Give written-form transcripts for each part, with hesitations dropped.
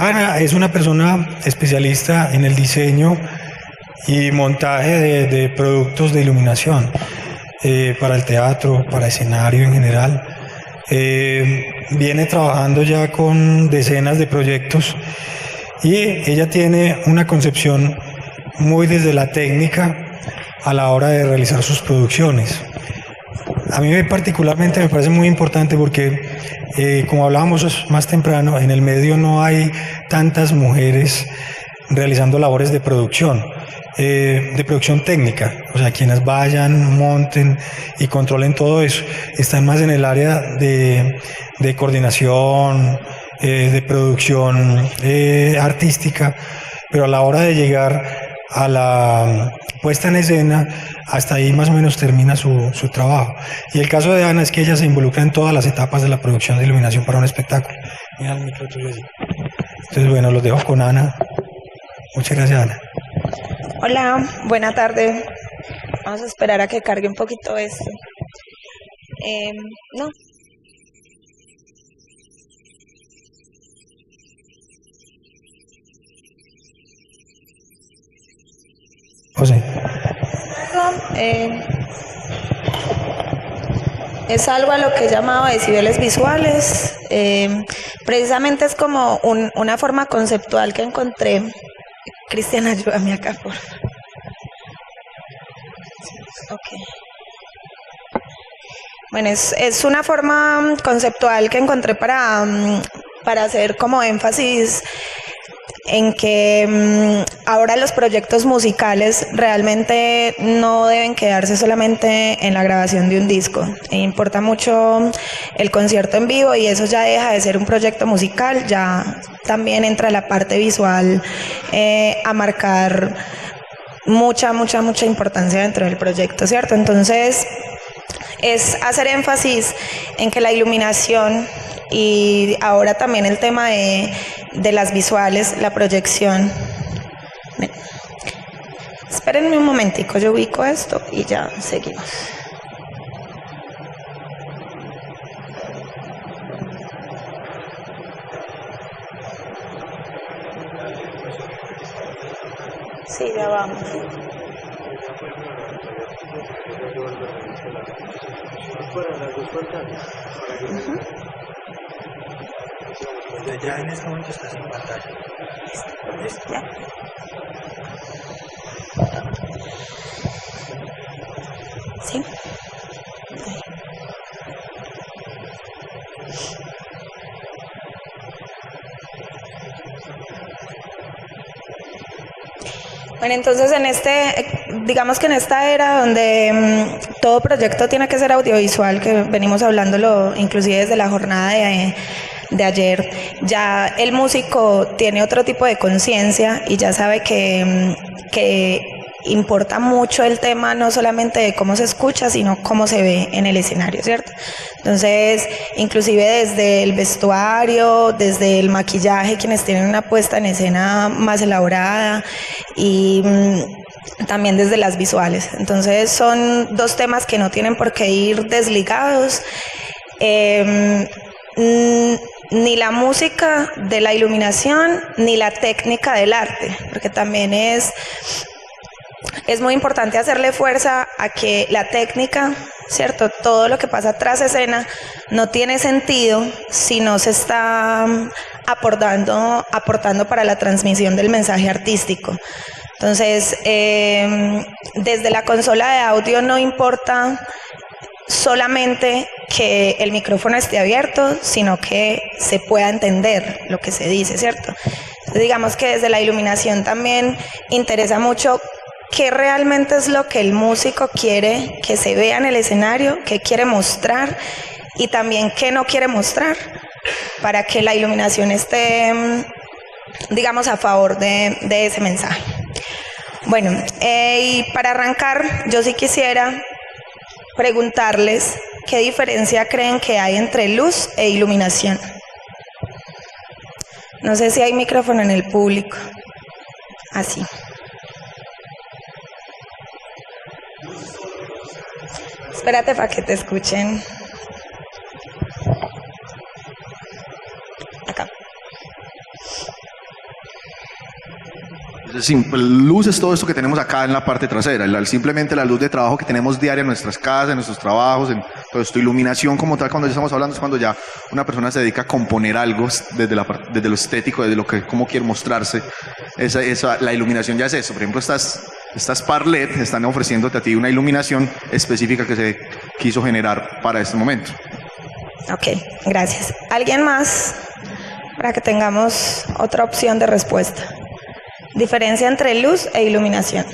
Ana es una persona especialista en el diseño y montaje de productos de iluminación para el teatro, para escenario en general. Viene trabajando ya con decenas de proyectos y ella tiene una concepción muy desde la técnica a la hora de realizar sus producciones. A mí particularmente me parece muy importante porque, como hablábamos más temprano, en el medio no hay tantas mujeres realizando labores de producción técnica, o sea, quienes vayan, monten y controlen todo eso, están más en el área de coordinación, de producción artística, pero a la hora de llegar a la puesta en escena, hasta ahí más o menos termina su trabajo. Y el caso de Ana es que ella se involucra en todas las etapas de la producción de iluminación para un espectáculo. Mira el micro tuyo allí. Entonces, bueno, los dejo con Ana. Muchas gracias, Ana. Hola, buena tarde. Vamos a esperar a que cargue un poquito esto. No. José. Es algo a lo que he llamado decibeles visuales. Precisamente es como una forma conceptual que encontré. Cristian, ayúdame acá, por favor. Ok. Bueno, es una forma conceptual que encontré para hacer como énfasis en que ahora los proyectos musicales realmente no deben quedarse solamente en la grabación de un disco. Importa mucho el concierto en vivo y eso ya deja de ser un proyecto musical, ya también entra la parte visual a marcar mucha importancia dentro del proyecto, ¿cierto? Entonces es hacer énfasis en que la iluminación y ahora también el tema de las visuales, la proyección. Espérenme un momentico, yo ubico esto y ya seguimos. Sí, ya vamos. Ya en este momento estás en pantalla. ¿Listo? ¿Ya? ¿Sí? Bueno, entonces digamos que en esta era donde todo proyecto tiene que ser audiovisual, que venimos hablándolo inclusive desde la jornada de ayer, ya el músico tiene otro tipo de conciencia y ya sabe que importa mucho el tema no solamente de cómo se escucha, sino cómo se ve en el escenario, ¿cierto? Entonces, inclusive desde el vestuario, desde el maquillaje, quienes tienen una puesta en escena más elaborada y también desde las visuales. Entonces, son dos temas que no tienen por qué ir desligados. Ni la música de la iluminación, ni la técnica del arte, porque también es muy importante hacerle fuerza a que la técnica, ¿cierto? Todo lo que pasa tras escena no tiene sentido si no se está aportando para la transmisión del mensaje artístico. Entonces, desde la consola de audio no importa solamente que el micrófono esté abierto, sino que se pueda entender lo que se dice, ¿cierto? Entonces, digamos que desde la iluminación también interesa mucho qué realmente es lo que el músico quiere que se vea en el escenario, qué quiere mostrar y también qué no quiere mostrar, para que la iluminación esté, digamos, a favor de ese mensaje. Bueno, y para arrancar, yo sí quisiera preguntarles qué diferencia creen que hay entre luz e iluminación. No sé si hay micrófono en el público. Así. Espérate para que te escuchen. Acá. Luz es todo esto que tenemos acá en la parte trasera, simplemente la luz de trabajo que tenemos diaria en nuestras casas, en nuestros trabajos, en todo esto. Iluminación como tal, cuando ya estamos hablando, es cuando ya una persona se dedica a componer algo desde lo estético, desde cómo quiere mostrarse. La iluminación ya es eso. Por ejemplo, estas par LED están ofreciéndote a ti una iluminación específica que se quiso generar para este momento. Ok, gracias. ¿Alguien más? Para que tengamos otra opción de respuesta. Diferencia entre luz e iluminación.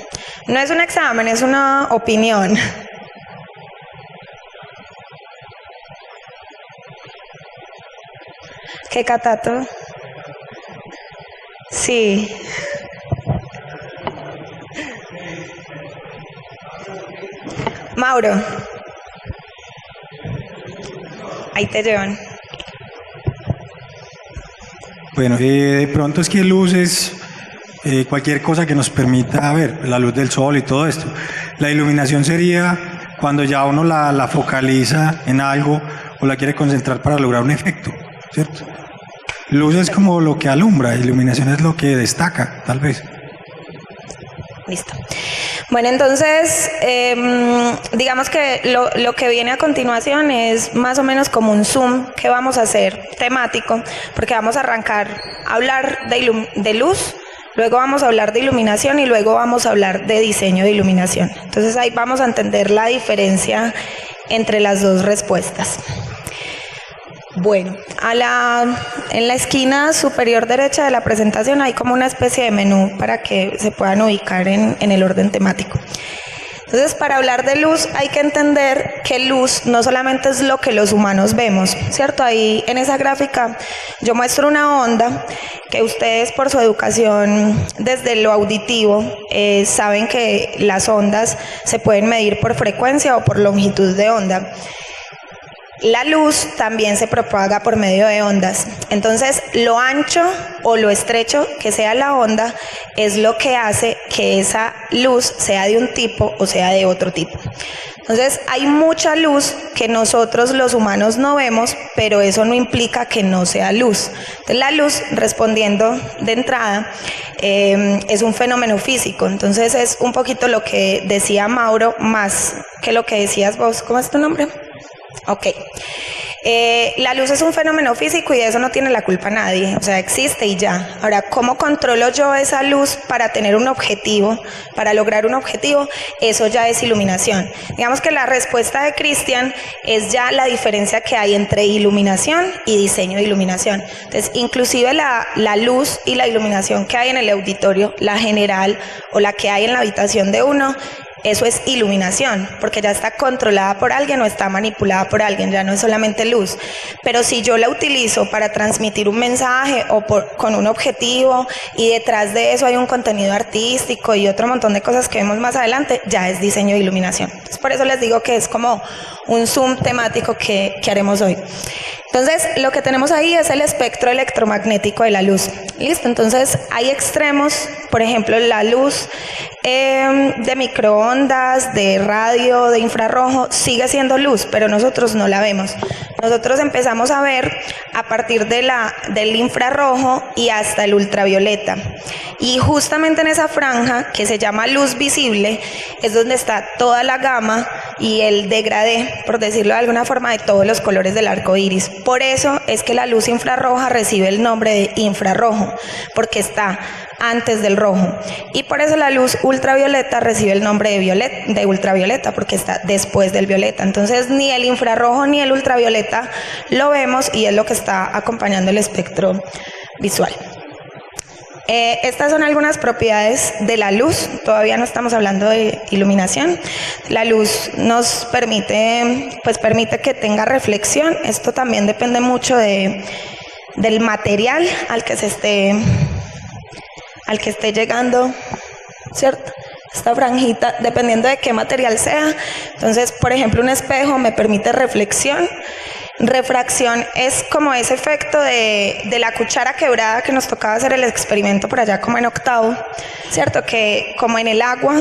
No es un examen, es una opinión. ¿Qué, Catato? Sí. Mauro. Ahí te llevan. Bueno, de pronto es que luz es cualquier cosa que nos permita ver, la luz del sol y todo esto. La iluminación sería cuando ya uno la focaliza en algo o la quiere concentrar para lograr un efecto, ¿cierto? Luz es como lo que alumbra, iluminación es lo que destaca, tal vez. Listo. Bueno, entonces, digamos que lo que viene a continuación es más o menos como un zoom que vamos a hacer temático, porque vamos a arrancar a hablar de luz, luego vamos a hablar de iluminación y luego vamos a hablar de diseño de iluminación. Entonces ahí vamos a entender la diferencia entre las dos respuestas. Bueno, en la esquina superior derecha de la presentación hay como una especie de menú para que se puedan ubicar en el orden temático. Entonces, para hablar de luz hay que entender que luz no solamente es lo que los humanos vemos, ¿cierto? Ahí en esa gráfica yo muestro una onda que ustedes por su educación desde lo auditivo saben que las ondas se pueden medir por frecuencia o por longitud de onda. La luz también se propaga por medio de ondas. Entonces, lo ancho o lo estrecho que sea la onda es lo que hace que esa luz sea de un tipo o sea de otro tipo. Entonces, hay mucha luz que nosotros los humanos no vemos, pero eso no implica que no sea luz. Entonces, la luz, respondiendo de entrada, es un fenómeno físico. Entonces, es un poquito lo que decía Mauro, más que lo que decías vos. ¿Cómo es tu nombre? Ok. La luz es un fenómeno físico y de eso no tiene la culpa nadie, o sea, existe y ya. Ahora, ¿cómo controlo yo esa luz para tener un objetivo, para lograr un objetivo? Eso ya es iluminación. Digamos que la respuesta de Cristian es ya la diferencia que hay entre iluminación y diseño de iluminación. Entonces, inclusive la luz y la iluminación que hay en el auditorio, la general o la que hay en la habitación de uno, eso es iluminación, porque ya está controlada por alguien o está manipulada por alguien, ya no es solamente luz. Pero si yo la utilizo para transmitir un mensaje o con un objetivo y detrás de eso hay un contenido artístico y otro montón de cosas que vemos más adelante, ya es diseño de iluminación. Entonces, por eso les digo que es como un zoom temático que haremos hoy. Entonces, lo que tenemos ahí es el espectro electromagnético de la luz. ¿Listo? Entonces, hay extremos, por ejemplo, la luz de microondas, de radio, de infrarrojo, sigue siendo luz, pero nosotros no la vemos. Nosotros empezamos a ver a partir del infrarrojo y hasta el ultravioleta. Y justamente en esa franja, que se llama luz visible, es donde está toda la gama y el degradé, por decirlo de alguna forma, de todos los colores del arco iris. Por eso es que la luz infrarroja recibe el nombre de infrarrojo, porque está antes del rojo. Y por eso la luz ultravioleta recibe el nombre de ultravioleta, porque está después del violeta. Entonces, ni el infrarrojo ni el ultravioleta lo vemos y es lo que está acompañando el espectro visual. Estas son algunas propiedades de la luz. Todavía no estamos hablando de iluminación. La luz nos permite que tenga reflexión. Esto también depende mucho del material al que esté llegando, ¿cierto? Esta franjita, dependiendo de qué material sea. Entonces, por ejemplo, un espejo me permite reflexión. Refracción es como ese efecto de la cuchara quebrada que nos tocaba hacer el experimento por allá como en octavo, ¿cierto? Que como en el agua,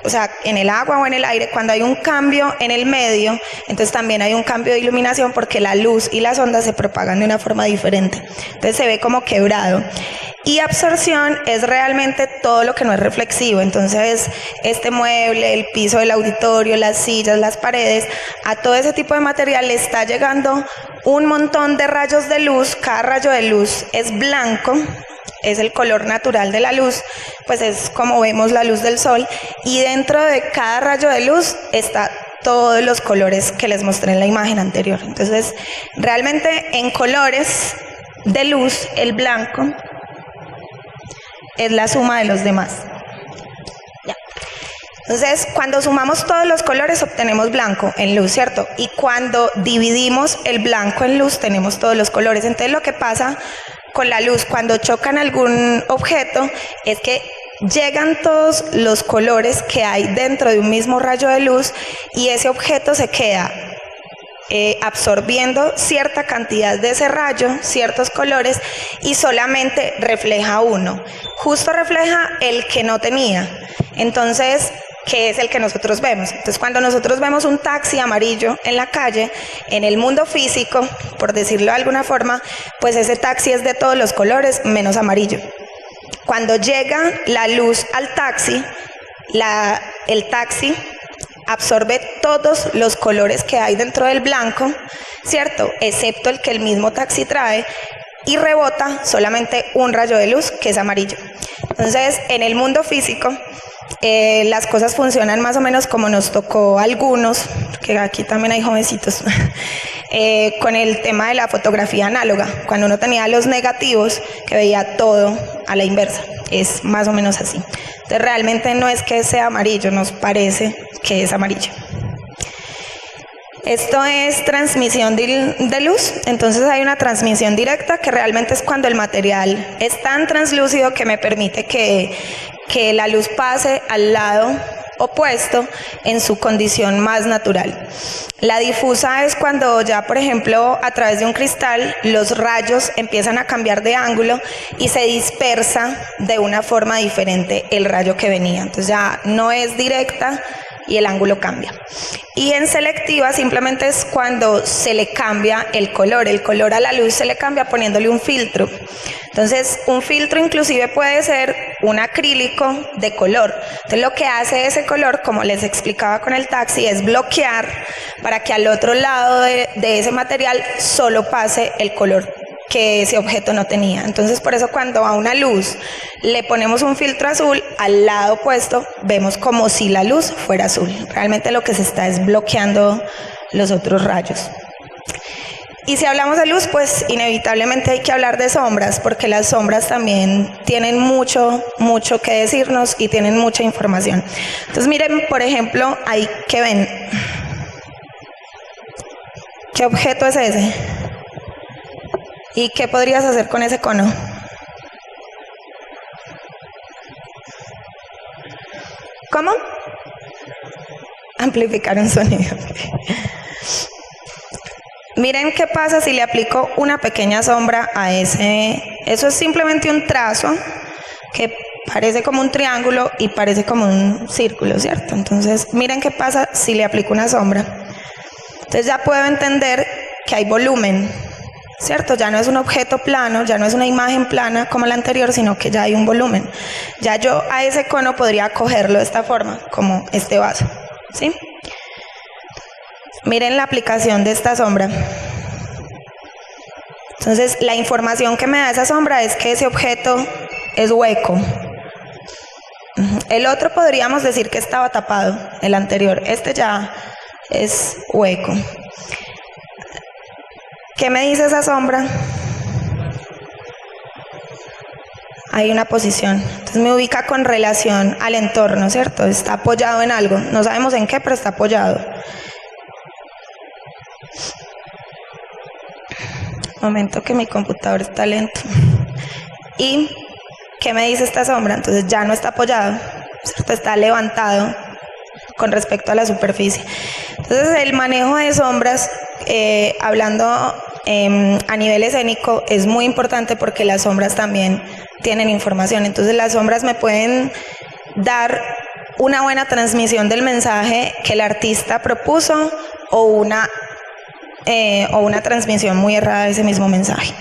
o sea, en el agua o en el aire, cuando hay un cambio en el medio, entonces también hay un cambio de iluminación porque la luz y las ondas se propagan de una forma diferente. Entonces se ve como quebrado. Y absorción es realmente todo lo que no es reflexivo. Entonces, este mueble, el piso del auditorio, las sillas, las paredes, a todo ese tipo de material le está llegando un montón de rayos de luz. Cada rayo de luz es blanco, es el color natural de la luz, pues es como vemos la luz del sol, y dentro de cada rayo de luz está todos los colores que les mostré en la imagen anterior. Entonces, realmente en colores de luz, el blanco es la suma de los demás. Ya. Entonces, cuando sumamos todos los colores obtenemos blanco en luz, ¿cierto? Y cuando dividimos el blanco en luz tenemos todos los colores. Entonces, lo que pasa con la luz cuando chocan algún objeto es que llegan todos los colores que hay dentro de un mismo rayo de luz y ese objeto se queda absorbiendo cierta cantidad de ese rayo, ciertos colores, y solamente refleja uno. Justo refleja el que no tenía. Entonces, que es el que nosotros vemos. Entonces, cuando nosotros vemos un taxi amarillo en la calle, en el mundo físico, por decirlo de alguna forma, pues ese taxi es de todos los colores menos amarillo. Cuando llega la luz al taxi, el taxi absorbe todos los colores que hay dentro del blanco, ¿cierto? Excepto el que el mismo taxi trae, y rebota solamente un rayo de luz, que es amarillo. Entonces, en el mundo físico, las cosas funcionan más o menos como nos tocó a algunos, que aquí también hay jovencitos, con el tema de la fotografía análoga, cuando uno tenía los negativos, que veía todo a la inversa. Es más o menos así. Entonces, realmente no es que sea amarillo, nos parece que es amarillo. Esto es transmisión de luz. Entonces hay una transmisión directa, que realmente es cuando el material es tan translúcido que me permite que la luz pase al lado opuesto en su condición más natural. La difusa es cuando ya, por ejemplo, a través de un cristal los rayos empiezan a cambiar de ángulo y se dispersa de una forma diferente el rayo que venía. Entonces ya no es directa y el ángulo cambia. Y en selectiva simplemente es cuando se le cambia el color a la luz se le cambia poniéndole un filtro. Entonces, un filtro inclusive puede ser un acrílico de color. Entonces, lo que hace ese color, como les explicaba con el taxi, es bloquear para que al otro lado de ese material solo pase el color que ese objeto no tenía. Entonces, por eso cuando a una luz le ponemos un filtro azul, al lado opuesto vemos como si la luz fuera azul. Realmente lo que se está es bloqueando los otros rayos. Y si hablamos de luz, pues inevitablemente hay que hablar de sombras, porque las sombras también tienen mucho que decirnos y tienen mucha información. Entonces, miren, por ejemplo, ahí que ven. ¿Qué objeto es ese? ¿Y qué podrías hacer con ese cono? ¿Cómo? Amplificar un sonido. Miren qué pasa si le aplico una pequeña sombra a ese. Eso es simplemente un trazo que parece como un triángulo y parece como un círculo, ¿cierto? Entonces, miren qué pasa si le aplico una sombra. Entonces ya puedo entender que hay volumen, ¿cierto? Ya no es un objeto plano, ya no es una imagen plana como la anterior, sino que ya hay un volumen. Ya yo a ese cono podría cogerlo de esta forma, como este vaso, ¿sí? Miren la aplicación de esta sombra. Entonces, la información que me da esa sombra es que ese objeto es hueco. El otro podríamos decir que estaba tapado, el anterior. Este ya es hueco. ¿Qué me dice esa sombra? Hay una posición. Entonces me ubica con relación al entorno, ¿cierto? Está apoyado en algo. No sabemos en qué, pero está apoyado. Momento que mi computador está lento. ¿Y qué me dice esta sombra? Entonces ya no está apoyado, ¿cierto? Está levantado con respecto a la superficie. Entonces el manejo de sombras, hablando a nivel escénico, es muy importante porque las sombras también tienen información. Entonces las sombras me pueden dar una buena transmisión del mensaje que el artista propuso o una transmisión muy errada de ese mismo mensaje.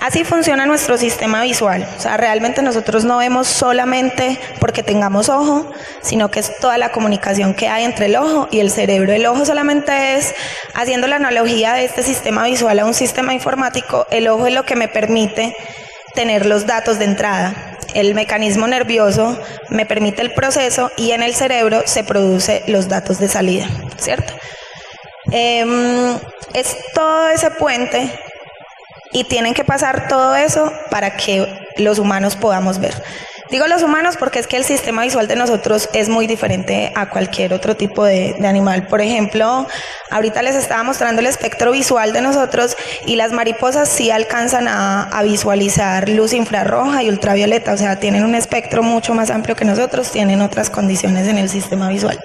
Así funciona nuestro sistema visual. O sea, realmente nosotros no vemos solamente porque tengamos ojo, sino que es toda la comunicación que hay entre el ojo y el cerebro. El ojo solamente es, haciendo la analogía de este sistema visual a un sistema informático, el ojo es lo que me permite tener los datos de entrada. El mecanismo nervioso me permite el proceso y en el cerebro se produce los datos de salida, ¿cierto? Es todo ese puente y tienen que pasar todo eso para que los humanos podamos ver. Digo los humanos porque es que el sistema visual de nosotros es muy diferente a cualquier otro tipo de animal. Por ejemplo, ahorita les estaba mostrando el espectro visual de nosotros y las mariposas sí alcanzan a visualizar luz infrarroja y ultravioleta, o sea, tienen un espectro mucho más amplio que nosotros, tienen otras condiciones en el sistema visual.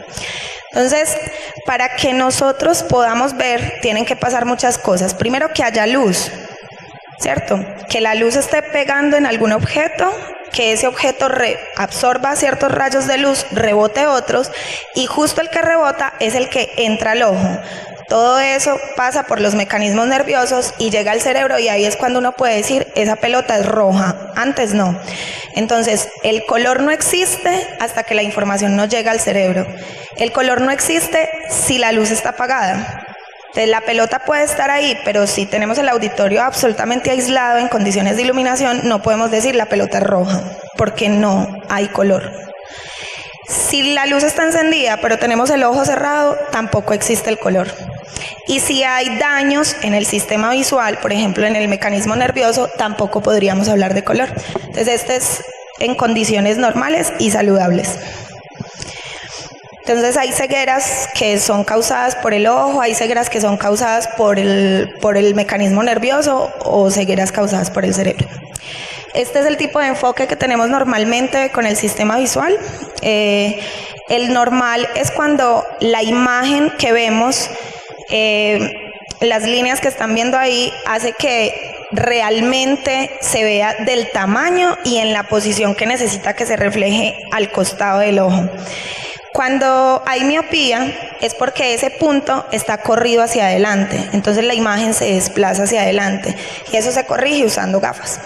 Entonces, para que nosotros podamos ver, tienen que pasar muchas cosas. Primero, que haya luz, ¿cierto? Que la luz esté pegando en algún objeto, que ese objeto absorba ciertos rayos de luz, rebote otros, y justo el que rebota es el que entra al ojo. Todo eso pasa por los mecanismos nerviosos y llega al cerebro, y ahí es cuando uno puede decir, esa pelota es roja, antes no. Entonces, el color no existe hasta que la información no llega al cerebro. El color no existe si la luz está apagada. Entonces, la pelota puede estar ahí, pero si tenemos el auditorio absolutamente aislado en condiciones de iluminación, no podemos decir la pelota es roja, porque no hay color. Si la luz está encendida, pero tenemos el ojo cerrado, tampoco existe el color. Y si hay daños en el sistema visual, por ejemplo en el mecanismo nervioso, tampoco podríamos hablar de color. Entonces, este es en condiciones normales y saludables. Entonces hay cegueras que son causadas por el ojo, hay cegueras que son causadas por el mecanismo nervioso o cegueras causadas por el cerebro. Este es el tipo de enfoque que tenemos normalmente con el sistema visual. El normal es cuando la imagen que vemos, las líneas que están viendo ahí, hace que realmente se vea del tamaño y en la posición que necesita que se refleje al costado del ojo. Cuando hay miopía es porque ese punto está corrido hacia adelante, entonces la imagen se desplaza hacia adelante y eso se corrige usando gafas.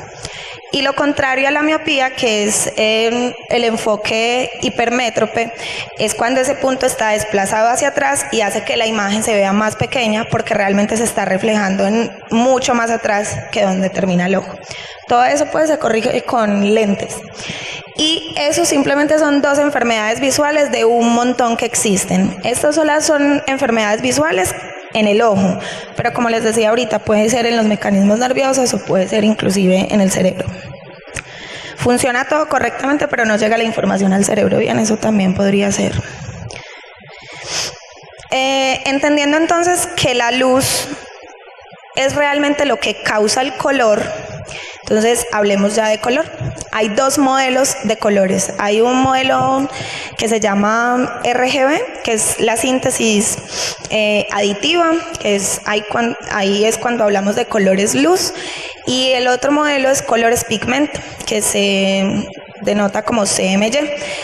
Y lo contrario a la miopía, que es el enfoque hipermétrope, es cuando ese punto está desplazado hacia atrás y hace que la imagen se vea más pequeña porque realmente se está reflejando en mucho más atrás que donde termina el ojo. Todo eso pues se corrige con lentes. Y eso simplemente son dos enfermedades visuales de un montón que existen. Estas solas son enfermedades visuales en el ojo, pero como les decía ahorita, puede ser en los mecanismos nerviosos o puede ser inclusive en el cerebro. Funciona todo correctamente, pero no llega la información al cerebro bien, eso también podría ser. Entendiendo entonces que la luz es realmente lo que causa el color, entonces hablemos ya de color. Hay dos modelos de colores. Hay un modelo que se llama RGB, que es la síntesis aditiva, que es ahí es cuando hablamos de colores luz, y el otro modelo es colores pigment, que se denota como CMY.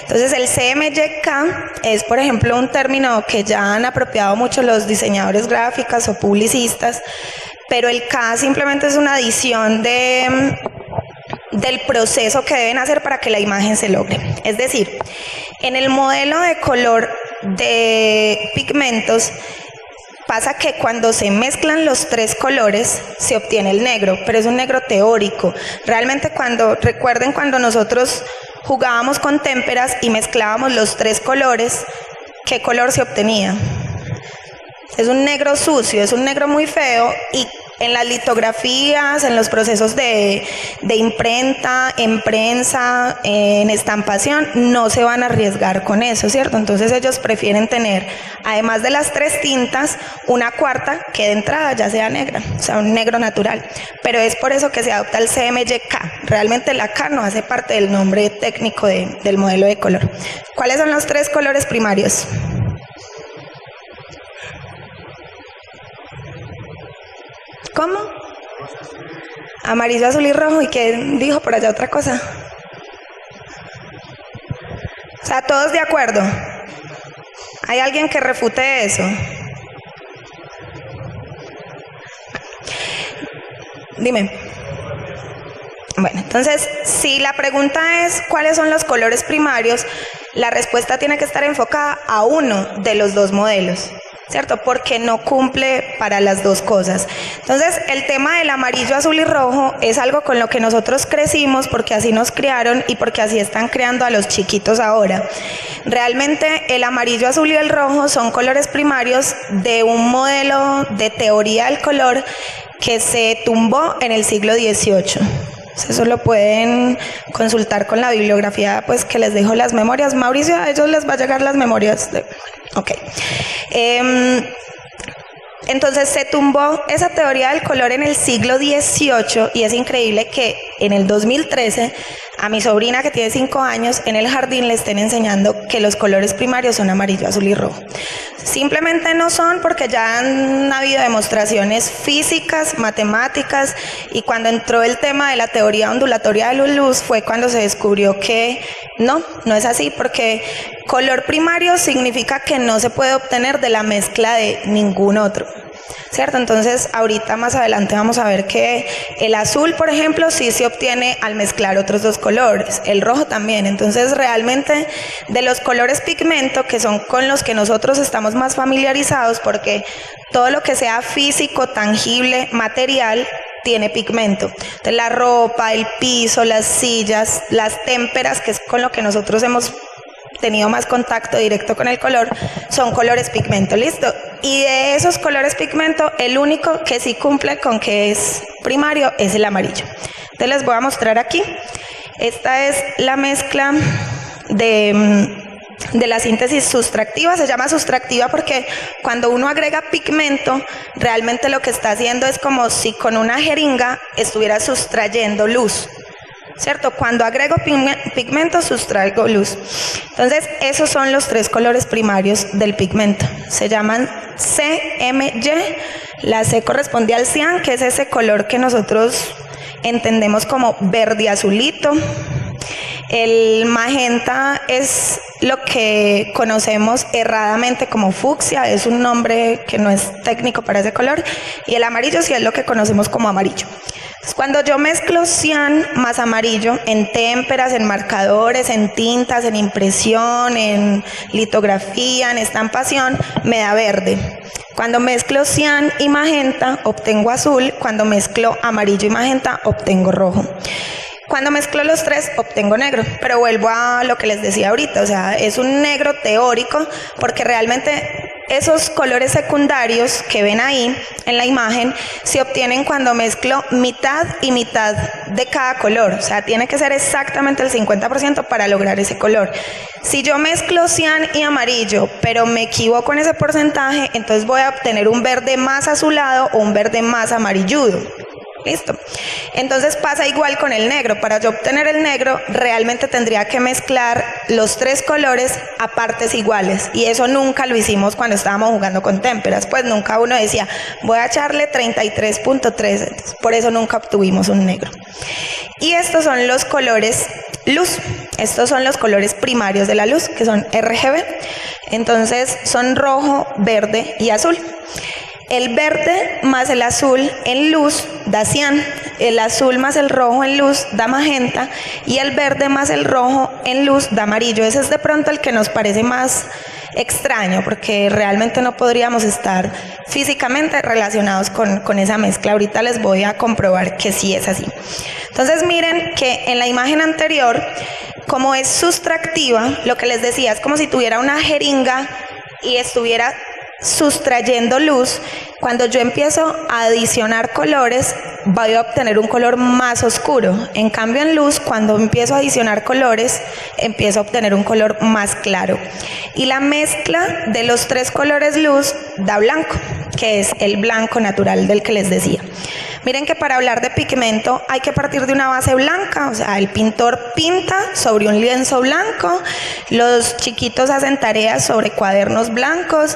Entonces el CMYK es, por ejemplo, un término que ya han apropiado mucho los diseñadores gráficos o publicistas, pero el K simplemente es una adición del proceso que deben hacer para que la imagen se logre. Es decir, en el modelo de color de pigmentos pasa que cuando se mezclan los tres colores se obtiene el negro, pero es un negro teórico. Realmente recuerden cuando nosotros jugábamos con témperas y mezclábamos los tres colores, ¿qué color se obtenía? Es un negro sucio, es un negro muy feo, y en las litografías, en los procesos de imprenta, en prensa, en estampación, no se van a arriesgar con eso, ¿cierto? Entonces ellos prefieren tener, además de las tres tintas, una cuarta que de entrada ya sea negra, o sea, un negro natural. Pero es por eso que se adopta el CMYK. Realmente la K no hace parte del nombre técnico del modelo de color. ¿Cuáles son los tres colores primarios? ¿Cómo? Amarillo, azul y rojo. ¿Y qué dijo por allá otra cosa? O sea, ¿todos de acuerdo? ¿Hay alguien que refute eso? Dime. Bueno, entonces, si la pregunta es ¿cuáles son los colores primarios? La respuesta tiene que estar enfocada a uno de los dos modelos, ¿cierto? Porque no cumple para las dos cosas. Entonces, el tema del amarillo, azul y rojo es algo con lo que nosotros crecimos porque así nos criaron y porque así están creando a los chiquitos ahora. Realmente el amarillo, azul y el rojo son colores primarios de un modelo de teoría del color que se tumbó en el siglo XVIII. Eso lo pueden consultar con la bibliografía pues, que les dejo las memorias. Mauricio, a ellos les va a llegar las memorias. Ok. Entonces se tumbó esa teoría del color en el siglo XVIII y es increíble que en el 2013 a mi sobrina que tiene 5 años en el jardín le estén enseñando que los colores primarios son amarillo, azul y rojo. Simplemente no son porque ya han habido demostraciones físicas, matemáticas y cuando entró el tema de la teoría ondulatoria de la luz fue cuando se descubrió que no es así porque color primario significa que no se puede obtener de la mezcla de ningún otro. ¿Cierto? Entonces, ahorita más adelante vamos a ver que el azul, por ejemplo, sí se obtiene al mezclar otros dos colores, el rojo también. Entonces, realmente, de los colores pigmento, que son con los que nosotros estamos más familiarizados, porque todo lo que sea físico, tangible, material, tiene pigmento. Entonces, la ropa, el piso, las sillas, las témperas, que es con lo que nosotros hemos tenido más contacto directo con el color, son colores pigmento, ¿listo? Y de esos colores pigmento, el único que sí cumple con que es primario es el amarillo. Entonces les voy a mostrar aquí. Esta es la mezcla de la síntesis sustractiva. Se llama sustractiva porque cuando uno agrega pigmento, realmente lo que está haciendo es como si con una jeringa estuviera sustrayendo luz. ¿Cierto? Cuando agrego pigmento sustraigo luz. Entonces, esos son los 3 colores primarios del pigmento. Se llaman CMY. La C corresponde al cian, que es ese color que nosotros entendemos como verde azulito. El magenta es lo que conocemos erradamente como fucsia, es un nombre que no es técnico para ese color, y el amarillo sí es lo que conocemos como amarillo. Cuando yo mezclo cian más amarillo en témperas, en marcadores, en tintas, en impresión, en litografía, en estampación, me da verde. Cuando mezclo cian y magenta, obtengo azul. Cuando mezclo amarillo y magenta, obtengo rojo. Cuando mezclo los 3, obtengo negro, pero vuelvo a lo que les decía ahorita, o sea, es un negro teórico porque realmente esos colores secundarios que ven ahí en la imagen se obtienen cuando mezclo mitad y mitad de cada color, o sea, tiene que ser exactamente el 50% para lograr ese color. Si yo mezclo cian y amarillo, pero me equivoco en ese porcentaje, entonces voy a obtener un verde más azulado o un verde más amarilludo. Listo. Entonces pasa igual con el negro. Para yo obtener el negro, realmente tendría que mezclar los 3 colores a partes iguales. Y eso nunca lo hicimos cuando estábamos jugando con témperas. Pues nunca uno decía, voy a echarle 33.3. Por eso nunca obtuvimos un negro. Y estos son los colores luz. Estos son los colores primarios de la luz, que son RGB. Entonces son rojo, verde y azul. El verde más el azul en luz da cian, el azul más el rojo en luz da magenta y el verde más el rojo en luz da amarillo. Ese es de pronto el que nos parece más extraño porque realmente no podríamos estar físicamente relacionados con esa mezcla. Ahorita les voy a comprobar que sí es así. Entonces miren que en la imagen anterior, como es sustractiva, lo que les decía es como si tuviera una jeringa y estuviera sustrayendo luz. Cuando yo empiezo a adicionar colores, voy a obtener un color más oscuro. En cambio en luz, cuando empiezo a adicionar colores, empiezo a obtener un color más claro. Y la mezcla de los 3 colores luz da blanco, que es el blanco natural del que les decía. Miren que para hablar de pigmento hay que partir de una base blanca, o sea, el pintor pinta sobre un lienzo blanco, los chiquitos hacen tareas sobre cuadernos blancos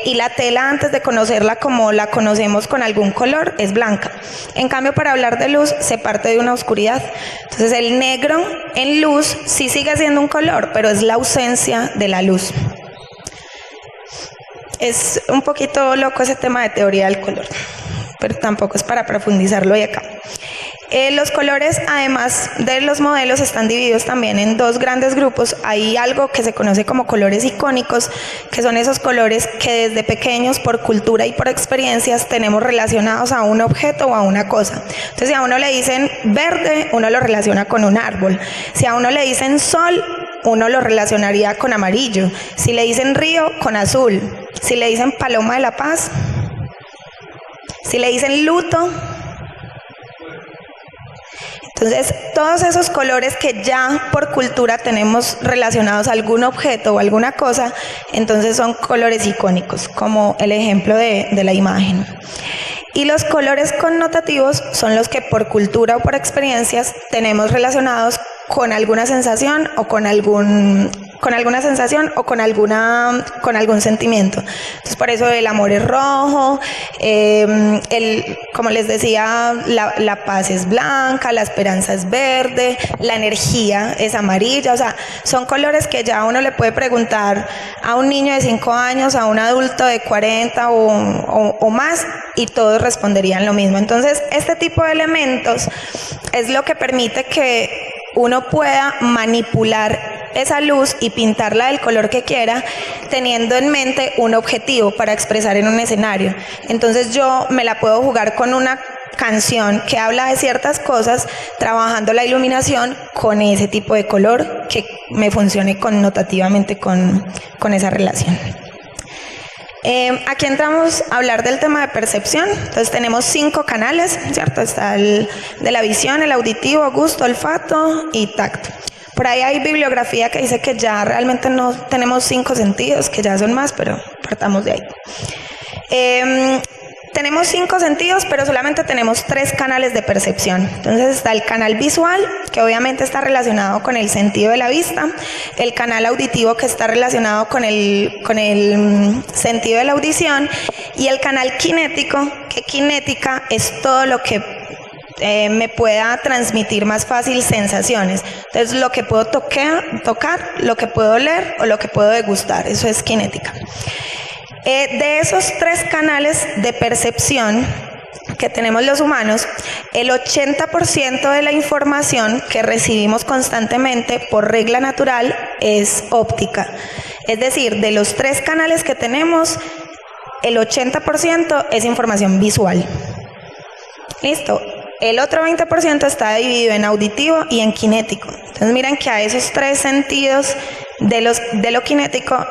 y la tela, antes de conocerla como la conocemos con algún color, es blanca. En cambio, para hablar de luz se parte de una oscuridad. Entonces el negro en luz sí sigue siendo un color, pero es la ausencia de la luz. Es un poquito loco ese tema de teoría del color, pero tampoco es para profundizarlo hoy acá. Los colores, además de los modelos, están divididos también en dos grandes grupos. Hay algo que se conoce como colores icónicos, que son esos colores que desde pequeños, por cultura y por experiencias, tenemos relacionados a un objeto o a una cosa. Entonces, si a uno le dicen verde, uno lo relaciona con un árbol. Si a uno le dicen sol, uno lo relacionaría con amarillo. Si le dicen río, con azul. Si le dicen paloma de la paz, si le dicen luto. Entonces, todos esos colores que ya por cultura tenemos relacionados a algún objeto o alguna cosa, entonces son colores icónicos, como el ejemplo de la imagen. Y los colores connotativos son los que por cultura o por experiencias tenemos relacionados con alguna sensación o con algún sentimiento. Entonces, por eso el amor es rojo, como les decía, la paz es blanca, la esperanza es verde, la energía es amarilla. O sea, son colores que ya uno le puede preguntar a un niño de 5 años, a un adulto de 40 o más, y todos responderían lo mismo. Entonces, este tipo de elementos es lo que permite que uno pueda manipular esa luz y pintarla del color que quiera, teniendo en mente un objetivo para expresar en un escenario. Entonces yo me la puedo jugar con una canción que habla de ciertas cosas, trabajando la iluminación con ese tipo de color que me funcione connotativamente con esa relación. Aquí entramos a hablar del tema de percepción. Entonces tenemos 5 canales, ¿cierto? Está el de la visión, el auditivo, gusto, olfato y tacto. Por ahí hay bibliografía que dice que ya realmente no tenemos 5 sentidos, que ya son más, pero partamos de ahí. Tenemos 5 sentidos, pero solamente tenemos 3 canales de percepción. Entonces está el canal visual, que obviamente está relacionado con el sentido de la vista, el canal auditivo, que está relacionado con el sentido de la audición, y el canal kinético, que kinética es todo lo que me pueda transmitir más fácil sensaciones. Entonces, lo que puedo tocar, lo que puedo oler o lo que puedo degustar, eso es kinética. De esos 3 canales de percepción que tenemos los humanos, el 80% de la información que recibimos constantemente por regla natural es óptica. Es decir, de los 3 canales que tenemos, el 80% es información visual. ¿Listo? El otro 20% está dividido en auditivo y en kinético. Entonces miren que a esos 3 sentidos de lo kinético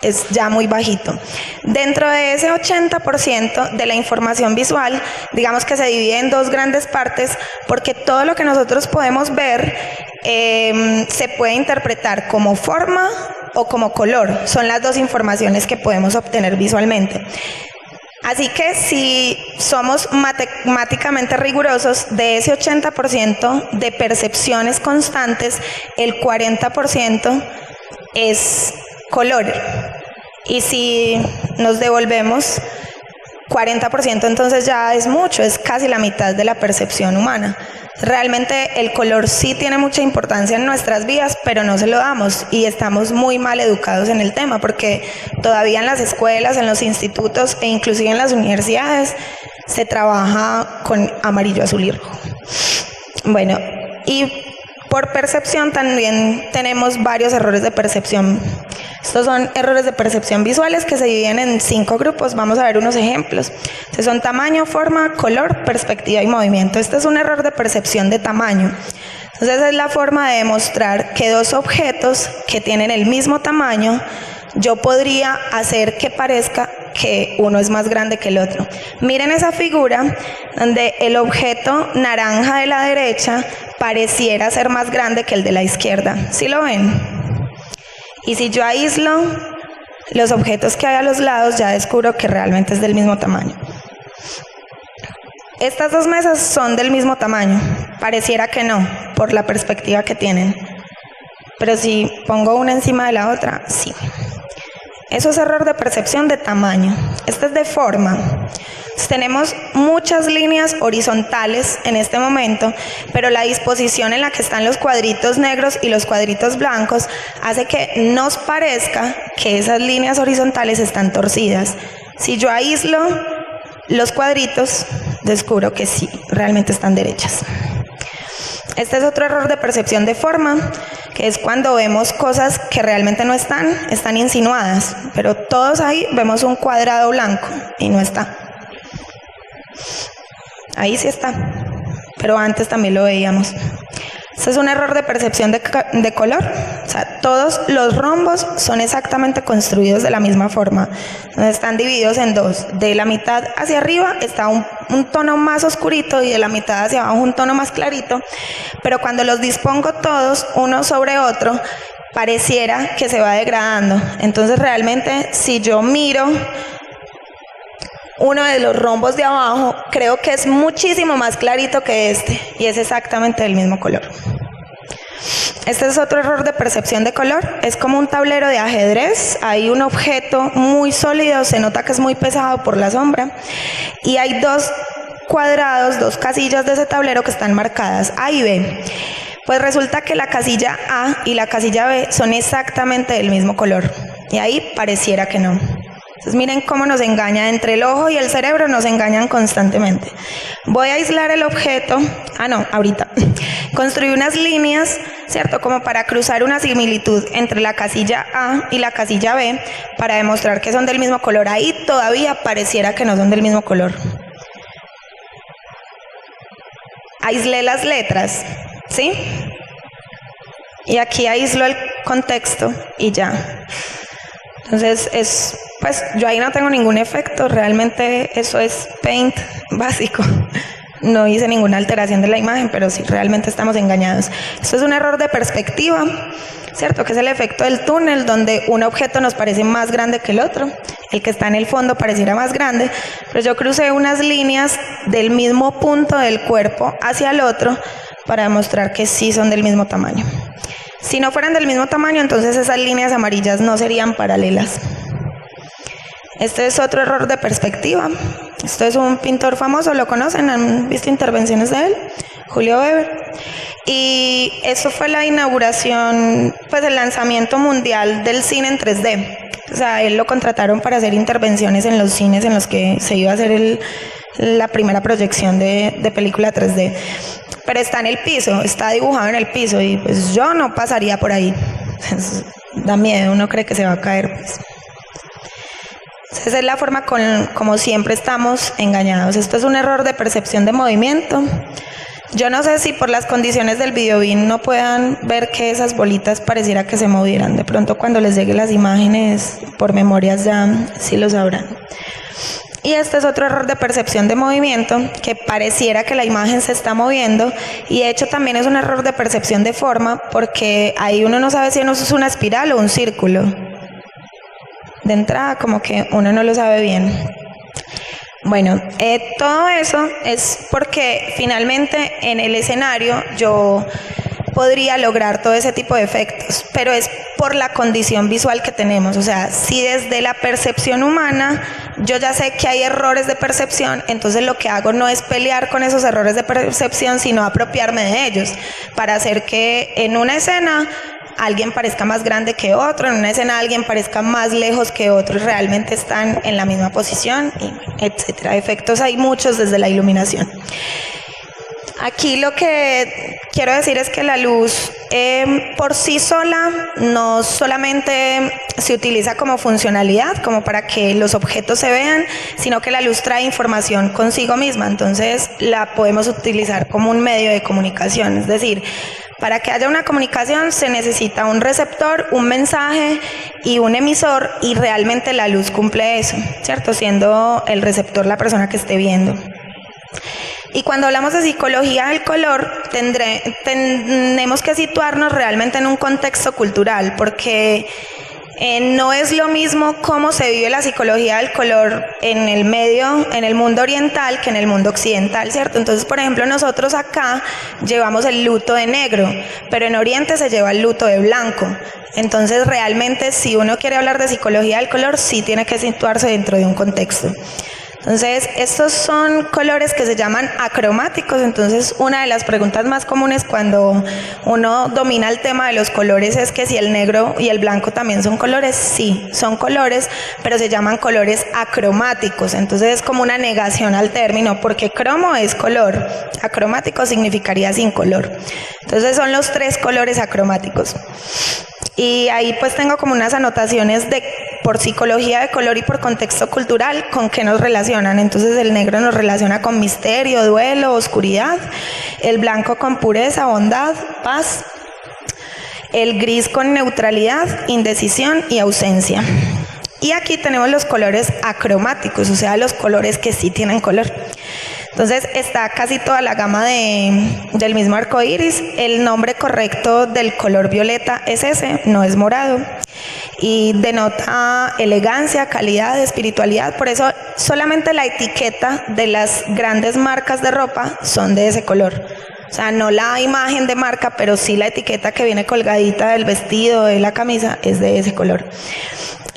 es ya muy bajito. Dentro de ese 80% de la información visual, digamos que se divide en 2 grandes partes, porque todo lo que nosotros podemos ver se puede interpretar como forma o como color. Son las 2 informaciones que podemos obtener visualmente. Así que si somos matemáticamente rigurosos, de ese 80% de percepciones constantes, el 40% es color. Y si nos devolvemos 40%, entonces ya es mucho, es casi la mitad de la percepción humana. Realmente el color sí tiene mucha importancia en nuestras vidas, pero no se lo damos y estamos muy mal educados en el tema, porque todavía en las escuelas, en los institutos e inclusive en las universidades se trabaja con amarillo, azul y rojo. Bueno, y por percepción también tenemos varios errores de percepción. Estos son errores de percepción visuales que se dividen en 5 grupos. Vamos a ver unos ejemplos. Estos son tamaño, forma, color, perspectiva y movimiento. Este es un error de percepción de tamaño. Entonces es la forma de demostrar que 2 objetos que tienen el mismo tamaño, yo podría hacer que parezca que uno es más grande que el otro. Miren esa figura donde el objeto naranja de la derecha pareciera ser más grande que el de la izquierda. ¿Sí lo ven? Y si yo aíslo los objetos que hay a los lados, ya descubro que realmente es del mismo tamaño. estas dos mesas son del mismo tamaño. Pareciera que no, por la perspectiva que tienen. Pero si pongo una encima de la otra, sí. Eso es error de percepción de tamaño. Este es de forma. Tenemos muchas líneas horizontales en este momento, pero la disposición en la que están los cuadritos negros y los cuadritos blancos hace que nos parezca que esas líneas horizontales están torcidas. Si yo aíslo los cuadritos, descubro que sí, realmente están derechas. Este es otro error de percepción de forma, que es cuando vemos cosas que realmente no están insinuadas, pero todos ahí vemos un cuadrado blanco y no está. Ahí sí está, pero antes también lo veíamos. Este es un error de percepción de color. O sea, todos los rombos son exactamente construidos de la misma forma. Están divididos en dos. De la mitad hacia arriba está un tono más oscurito y de la mitad hacia abajo un tono más clarito. Pero cuando los dispongo todos uno sobre otro, pareciera que se va degradando. Entonces realmente si yo miro uno de los rombos de abajo, creo que es muchísimo más clarito que este y es exactamente del mismo color. Este es otro error de percepción de color. Es como un tablero de ajedrez. Hay un objeto muy sólido, se nota que es muy pesado por la sombra y hay dos cuadrados, dos casillas de ese tablero que están marcadas A y B. Pues resulta que la casilla A y la casilla B son exactamente del mismo color y ahí pareciera que no. Entonces miren cómo nos engaña, entre el ojo y el cerebro nos engañan constantemente. Voy a aislar el objeto, ahorita. Construí unas líneas, ¿cierto? Como para cruzar una similitud entre la casilla A y la casilla B para demostrar que son del mismo color. Ahí todavía pareciera que no son del mismo color. Aislé las letras, ¿sí? Y aquí aíslo el contexto y ya. Entonces pues yo ahí no tengo ningún efecto, realmente eso es Paint básico. No hice ninguna alteración de la imagen, pero sí realmente estamos engañados. Esto es un error de perspectiva, ¿cierto? Que es el efecto del túnel, donde un objeto nos parece más grande que el otro. El que está en el fondo pareciera más grande, pero yo crucé unas líneas del mismo punto del cuerpo hacia el otro para demostrar que sí son del mismo tamaño. Si no fueran del mismo tamaño, entonces esas líneas amarillas no serían paralelas. Este es otro error de perspectiva. Esto es un pintor famoso, ¿lo conocen? ¿Han visto intervenciones de él? Julio Weber. Y eso fue la inauguración, pues el lanzamiento mundial del cine en 3D. O sea, él lo contrataron para hacer intervenciones en los cines en los que se iba a hacer la primera proyección de película 3D. Pero está en el piso, está dibujado en el piso y pues yo no pasaría por ahí. Da miedo, uno cree que se va a caer, pues. Esa es la forma como siempre estamos engañados. Esto es un error de percepción de movimiento. Yo no sé si por las condiciones del videobeam no puedan ver que esas bolitas pareciera que se movieran. De pronto cuando les lleguen las imágenes por memorias ya sí lo sabrán. Y este es otro error de percepción de movimiento, que pareciera que la imagen se está moviendo, y de hecho también es un error de percepción de forma, porque ahí uno no sabe si uno es una espiral o un círculo. De entrada como que uno no lo sabe bien. Bueno, todo eso es porque finalmente en el escenario yo podría lograr todo ese tipo de efectos, pero es por la condición visual que tenemos. O sea, si desde la percepción humana yo ya sé que hay errores de percepción, entonces lo que hago no es pelear con esos errores de percepción, sino apropiarme de ellos para hacer que en una escena alguien parezca más grande que otro, en una escena alguien parezca más lejos que otro y realmente están en la misma posición, etcétera. Efectos hay muchos desde la iluminación. Aquí lo que quiero decir es que la luz por sí sola no solamente se utiliza como funcionalidad, como para que los objetos se vean, sino que la luz trae información consigo misma, entonces la podemos utilizar como un medio de comunicación. Es decir, para que haya una comunicación se necesita un receptor, un mensaje y un emisor, y realmente la luz cumple eso, ¿cierto? Siendo el receptor la persona que esté viendo. Y cuando hablamos de psicología del color, tenemos que situarnos realmente en un contexto cultural, porque No es lo mismo cómo se vive la psicología del color en el mundo oriental que en el mundo occidental, ¿cierto? Entonces, por ejemplo, nosotros acá llevamos el luto de negro, pero en Oriente se lleva el luto de blanco. Entonces, realmente, si uno quiere hablar de psicología del color, sí tiene que situarse dentro de un contexto. Entonces, estos son colores que se llaman acromáticos. Entonces, una de las preguntas más comunes cuando uno domina el tema de los colores es que si el negro y el blanco también son colores. Sí, son colores, pero se llaman colores acromáticos. Entonces, es como una negación al término, porque cromo es color, acromático significaría sin color. Entonces, son los 3 colores acromáticos. Y ahí pues tengo como unas anotaciones por psicología de color y por contexto cultural con qué nos relacionan. Entonces el negro nos relaciona con misterio, duelo, oscuridad, el blanco con pureza, bondad, paz, el gris con neutralidad, indecisión y ausencia. Y aquí tenemos los colores acromáticos, o sea, los colores que sí tienen color. Entonces está casi toda la gama del mismo arco iris. El nombre correcto del color violeta es ese, no es morado. Y denota elegancia, calidad, espiritualidad. Por eso solamente la etiqueta de las grandes marcas de ropa son de ese color. O sea, no la imagen de marca, pero sí la etiqueta que viene colgadita del vestido, de la camisa, es de ese color.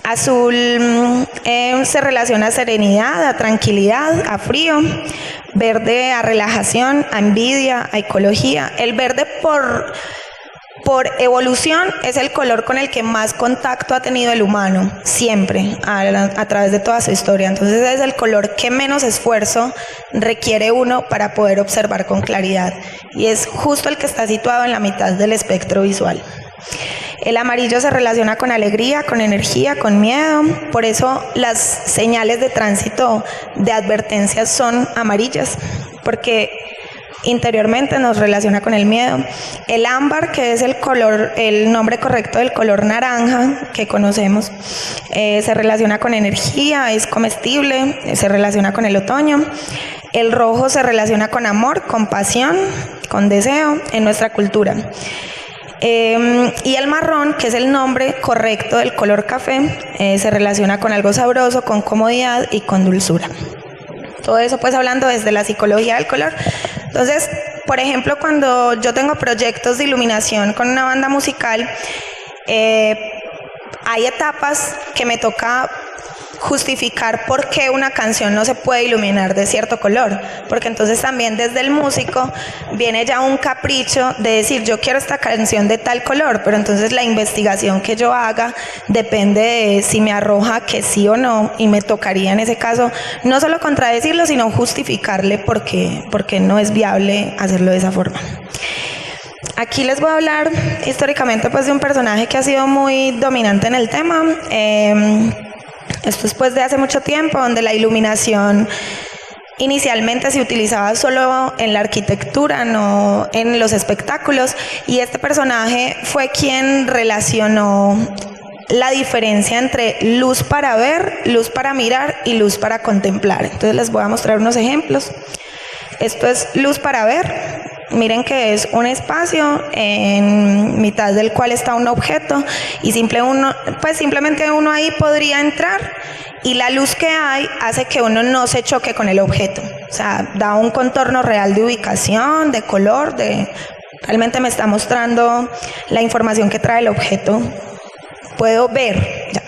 Azul se relaciona a serenidad, a tranquilidad, a frío. Verde a relajación, a envidia, a ecología. El verde por evolución es el color con el que más contacto ha tenido el humano, siempre, a través de toda su historia. Entonces es el color que menos esfuerzo requiere uno para poder observar con claridad. Y es justo el que está situado en la mitad del espectro visual. El amarillo se relaciona con alegría, con energía, con miedo. Por eso las señales de tránsito de advertencias son amarillas, porque interiormente nos relaciona con el miedo. El ámbar, que es el nombre correcto del color naranja que conocemos, se relaciona con energía, es comestible, se relaciona con el otoño. El rojo se relaciona con amor, con pasión, con deseo en nuestra cultura. Y el marrón, que es el nombre correcto del color café, se relaciona con algo sabroso, con comodidad y con dulzura. Todo eso pues hablando desde la psicología del color. Entonces, por ejemplo, cuando yo tengo proyectos de iluminación con una banda musical, hay etapas que me toca justificar por qué una canción no se puede iluminar de cierto color, porque entonces también desde el músico viene ya un capricho de decir yo quiero esta canción de tal color, pero entonces la investigación que yo haga depende de si me arroja que sí o no, y me tocaría en ese caso no solo contradecirlo, sino justificarle por qué no es viable hacerlo de esa forma. Aquí les voy a hablar históricamente pues de un personaje que ha sido muy dominante en el tema. Esto es pues de hace mucho tiempo, donde la iluminación inicialmente se utilizaba solo en la arquitectura, no en los espectáculos, y este personaje fue quien relacionó la diferencia entre luz para ver, luz para mirar y luz para contemplar. Entonces les voy a mostrar unos ejemplos. Esto es luz para ver. Miren que es un espacio en mitad del cual está un objeto y simplemente uno ahí podría entrar, y la luz que hay hace que uno no se choque con el objeto. O sea, da un contorno real de ubicación, de color, realmente me está mostrando la información que trae el objeto. Puedo ver. Ya.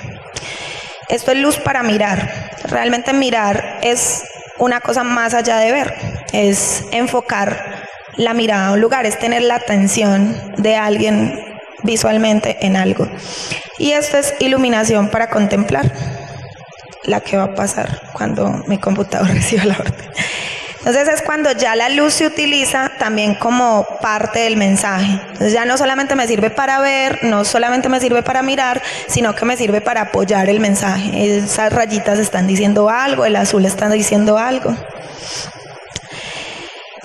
Esto es luz para mirar. Realmente mirar es una cosa más allá de ver, es enfocar la mirada a un lugar, es tener la atención de alguien visualmente en algo. Y esto es iluminación para contemplar, la que va a pasar cuando mi computador reciba la orden. Entonces es cuando ya la luz se utiliza también como parte del mensaje. Entonces ya no solamente me sirve para ver, no solamente me sirve para mirar, sino que me sirve para apoyar el mensaje. Esas rayitas están diciendo algo, el azul está diciendo algo.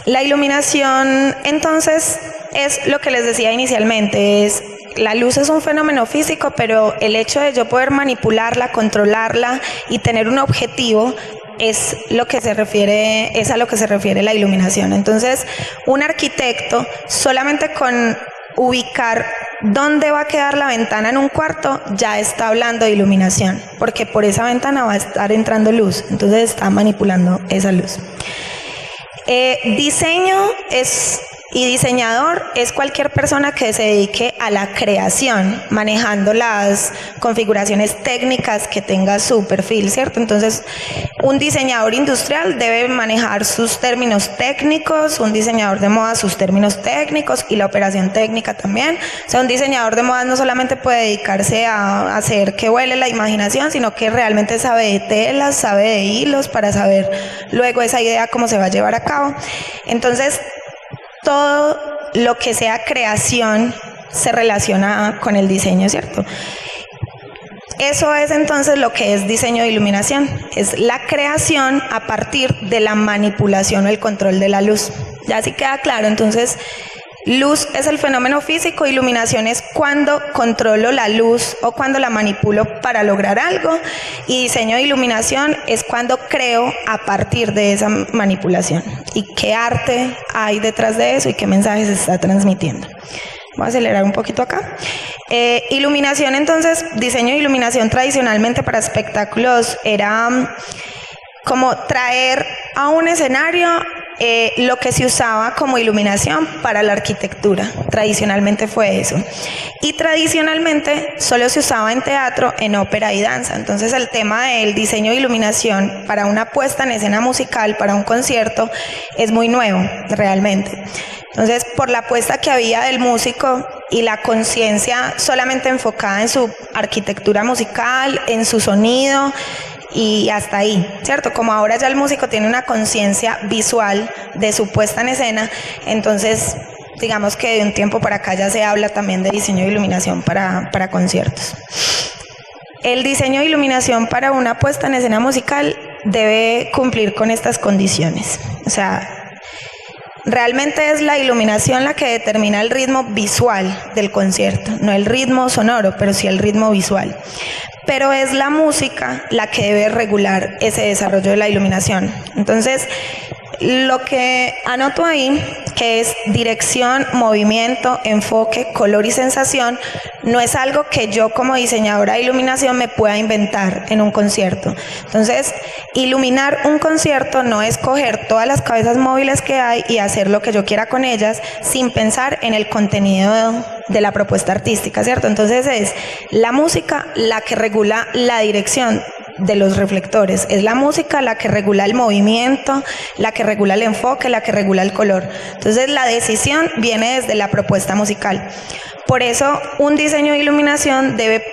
La iluminación, entonces, es lo que les decía inicialmente, la luz es un fenómeno físico, pero el hecho de yo poder manipularla, controlarla y tener un objetivo es a lo que se refiere la iluminación. Entonces, un arquitecto solamente con ubicar dónde va a quedar la ventana en un cuarto, ya está hablando de iluminación, porque por esa ventana va a estar entrando luz, entonces está manipulando esa luz. Diseño y diseñador es cualquier persona que se dedique a la creación, manejando las configuraciones técnicas que tenga su perfil, ¿cierto? Entonces, un diseñador industrial debe manejar sus términos técnicos, un diseñador de moda sus términos técnicos y la operación técnica también. O sea, un diseñador de moda no solamente puede dedicarse a hacer que vuele la imaginación, sino que realmente sabe de telas, sabe de hilos para saber luego esa idea cómo se va a llevar a cabo. Entonces, todo lo que sea creación se relaciona con el diseño, ¿cierto? Eso es entonces lo que es diseño de iluminación, es la creación a partir de la manipulación o el control de la luz. Ya así queda claro, entonces luz es el fenómeno físico, iluminación es cuando controlo la luz o cuando la manipulo para lograr algo, y diseño de iluminación es cuando creo a partir de esa manipulación y qué arte hay detrás de eso y qué mensajes se está transmitiendo. Voy a acelerar un poquito acá. Iluminación, entonces, diseño de iluminación tradicionalmente para espectáculos era como traer a un escenario lo que se usaba como iluminación para la arquitectura. Tradicionalmente fue eso. Y tradicionalmente solo se usaba en teatro, en ópera y danza. Entonces el tema del diseño de iluminación para una puesta en escena musical, para un concierto, es muy nuevo, realmente. Entonces, por la apuesta que había del músico y la conciencia solamente enfocada en su arquitectura musical, en su sonido, y hasta ahí, ¿cierto? Como ahora ya el músico tiene una conciencia visual de su puesta en escena, entonces digamos que de un tiempo para acá ya se habla también de diseño de iluminación para conciertos. El diseño de iluminación para una puesta en escena musical debe cumplir con estas condiciones. O sea, realmente es la iluminación la que determina el ritmo visual del concierto, no el ritmo sonoro, pero sí el ritmo visual. Pero es la música la que debe regular ese desarrollo de la iluminación. Entonces, lo que anoto ahí, que es dirección, movimiento, enfoque, color y sensación, no es algo que yo como diseñadora de iluminación me pueda inventar en un concierto. Entonces, iluminar un concierto no es coger todas las cabezas móviles que hay y hacer lo que yo quiera con ellas sin pensar en el contenido de la propuesta artística, ¿cierto? Entonces es la música la que regula la dirección de los reflectores, es la música la que regula el movimiento, la que regula el enfoque, la que regula el color. Entonces la decisión viene desde la propuesta musical. Por eso un diseño de iluminación debe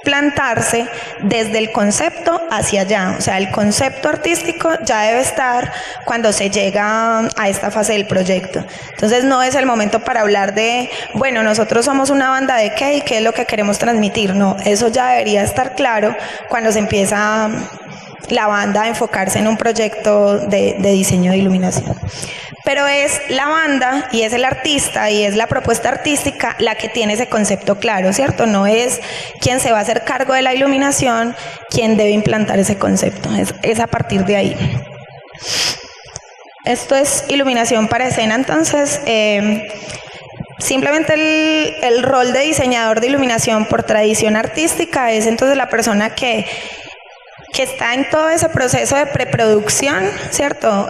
plantarse desde el concepto hacia allá, o sea, el concepto artístico ya debe estar cuando se llega a esta fase del proyecto. Entonces no es el momento para hablar de, bueno, nosotros somos una banda de qué y qué es lo que queremos transmitir, no, eso ya debería estar claro cuando se empieza la banda a enfocarse en un proyecto de diseño de iluminación. Pero es la banda y es el artista y es la propuesta artística la que tiene ese concepto claro, ¿cierto? No es quien se va a hacer cargo de la iluminación quien debe implantar ese concepto, es a partir de ahí. Esto es iluminación para escena, entonces simplemente el rol de diseñador de iluminación por tradición artística es entonces la persona que está en todo ese proceso de preproducción, ¿cierto?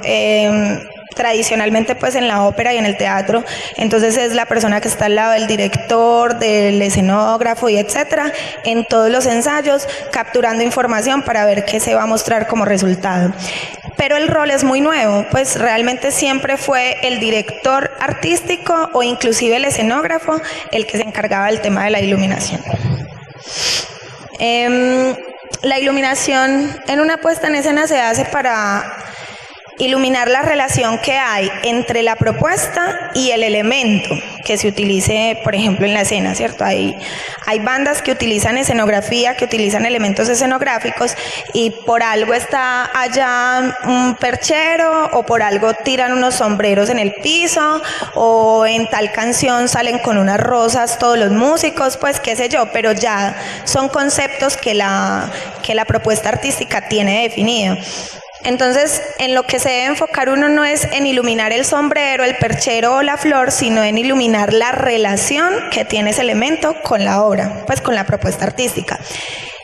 Tradicionalmente pues en la ópera y en el teatro, entonces es la persona que está al lado del director, del escenógrafo y etcétera, en todos los ensayos, capturando información para ver qué se va a mostrar como resultado. Pero el rol es muy nuevo, pues realmente siempre fue el director artístico o inclusive el escenógrafo el que se encargaba del tema de la iluminación. La iluminación en una puesta en escena se hace para iluminar la relación que hay entre la propuesta y el elemento que se utilice, por ejemplo, en la escena, ¿cierto? Hay bandas que utilizan escenografía, que utilizan elementos escenográficos y por algo está allá un perchero o por algo tiran unos sombreros en el piso o en tal canción salen con unas rosas todos los músicos, pues qué sé yo, pero ya son conceptos que la propuesta artística tiene definido. Entonces, en lo que se debe enfocar uno no es en iluminar el sombrero, el perchero o la flor, sino en iluminar la relación que tiene ese elemento con la obra, pues con la propuesta artística.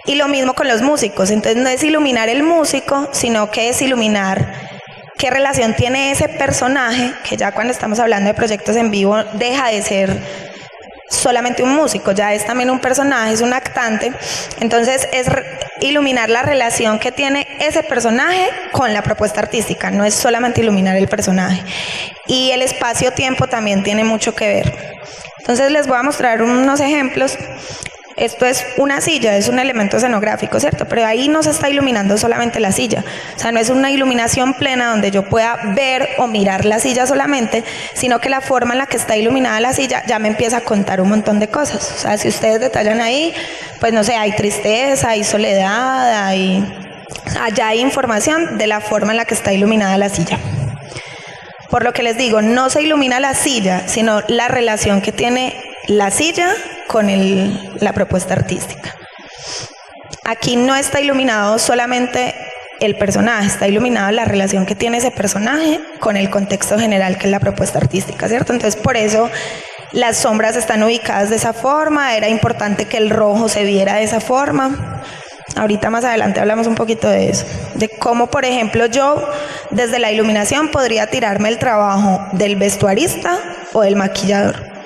Y lo mismo con los músicos. Entonces, no es iluminar el músico, sino que es iluminar qué relación tiene ese personaje, que ya cuando estamos hablando de proyectos en vivo deja de ser solamente un músico, ya es también un personaje, es un actante. Entonces es iluminar la relación que tiene ese personaje con la propuesta artística, no es solamente iluminar el personaje. Y el espacio-tiempo también tiene mucho que ver. Entonces les voy a mostrar unos ejemplos. Esto es una silla, es un elemento escenográfico, ¿cierto? Pero ahí no se está iluminando solamente la silla. O sea, no es una iluminación plena donde yo pueda ver o mirar la silla solamente, sino que la forma en la que está iluminada la silla ya me empieza a contar un montón de cosas. O sea, si ustedes detallan ahí, pues no sé, hay tristeza, hay soledad, allá hay información de la forma en la que está iluminada la silla. Por lo que les digo, no se ilumina la silla, sino la relación que tiene la silla con la propuesta artística. Aquí no está iluminado solamente el personaje, está iluminado la relación que tiene ese personaje con el contexto general que es la propuesta artística, ¿cierto? Entonces, por eso las sombras están ubicadas de esa forma, era importante que el rojo se viera de esa forma. Ahorita más adelante hablamos un poquito de eso, de cómo, por ejemplo, yo desde la iluminación podría tirarme el trabajo del vestuarista o del maquillador.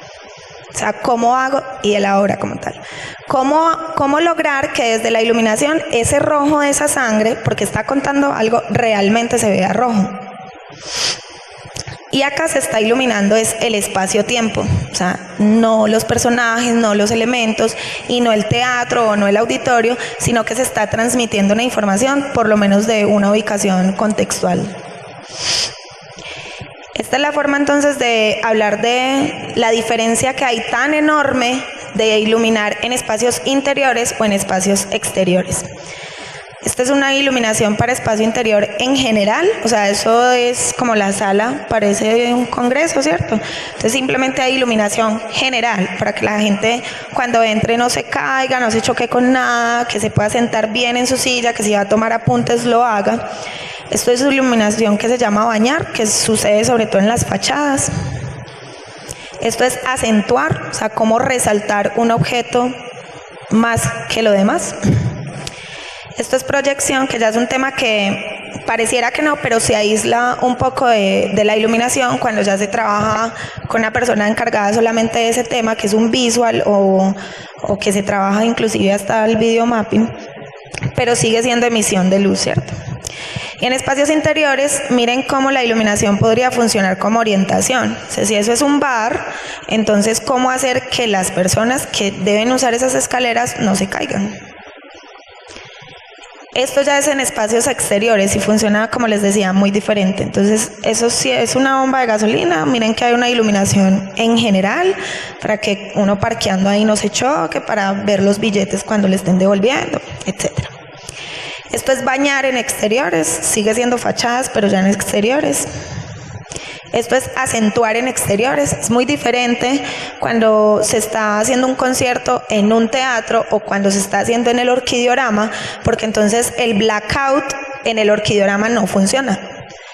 O sea, cómo hago, y el ahora como tal. Cómo lograr que desde la iluminación ese rojo de esa sangre, porque está contando algo, realmente se vea rojo. Y acá se está iluminando es el espacio-tiempo, o sea, no los personajes, no los elementos, y no el teatro o no el auditorio, sino que se está transmitiendo una información, por lo menos de una ubicación contextual. Esta es la forma entonces de hablar de la diferencia que hay tan enorme de iluminar en espacios interiores o en espacios exteriores. Esta es una iluminación para espacio interior en general, o sea, eso es como la sala, parece un congreso, ¿cierto? Entonces simplemente hay iluminación general para que la gente cuando entre no se caiga, no se choque con nada, que se pueda sentar bien en su silla, que si va a tomar apuntes lo haga. Esto es iluminación que se llama bañar, que sucede sobre todo en las fachadas. Esto es acentuar, o sea, cómo resaltar un objeto más que lo demás. Esto es proyección, que ya es un tema que pareciera que no, pero se aísla un poco de la iluminación cuando ya se trabaja con una persona encargada solamente de ese tema, que es un visual o que se trabaja inclusive hasta el video mapping, pero sigue siendo emisión de luz, ¿cierto? Y en espacios interiores, miren cómo la iluminación podría funcionar como orientación. O sea, si eso es un bar, entonces cómo hacer que las personas que deben usar esas escaleras no se caigan. Esto ya es en espacios exteriores y funciona, como les decía, muy diferente. Entonces, eso sí es una bomba de gasolina. Miren que hay una iluminación en general para que uno parqueando ahí no se choque, para ver los billetes cuando le estén devolviendo, etcétera. Esto es bañar en exteriores, sigue siendo fachadas, pero ya en exteriores. Esto es acentuar en exteriores, es muy diferente cuando se está haciendo un concierto en un teatro o cuando se está haciendo en el orquidiorama, porque entonces el blackout en el orquidiorama no funciona.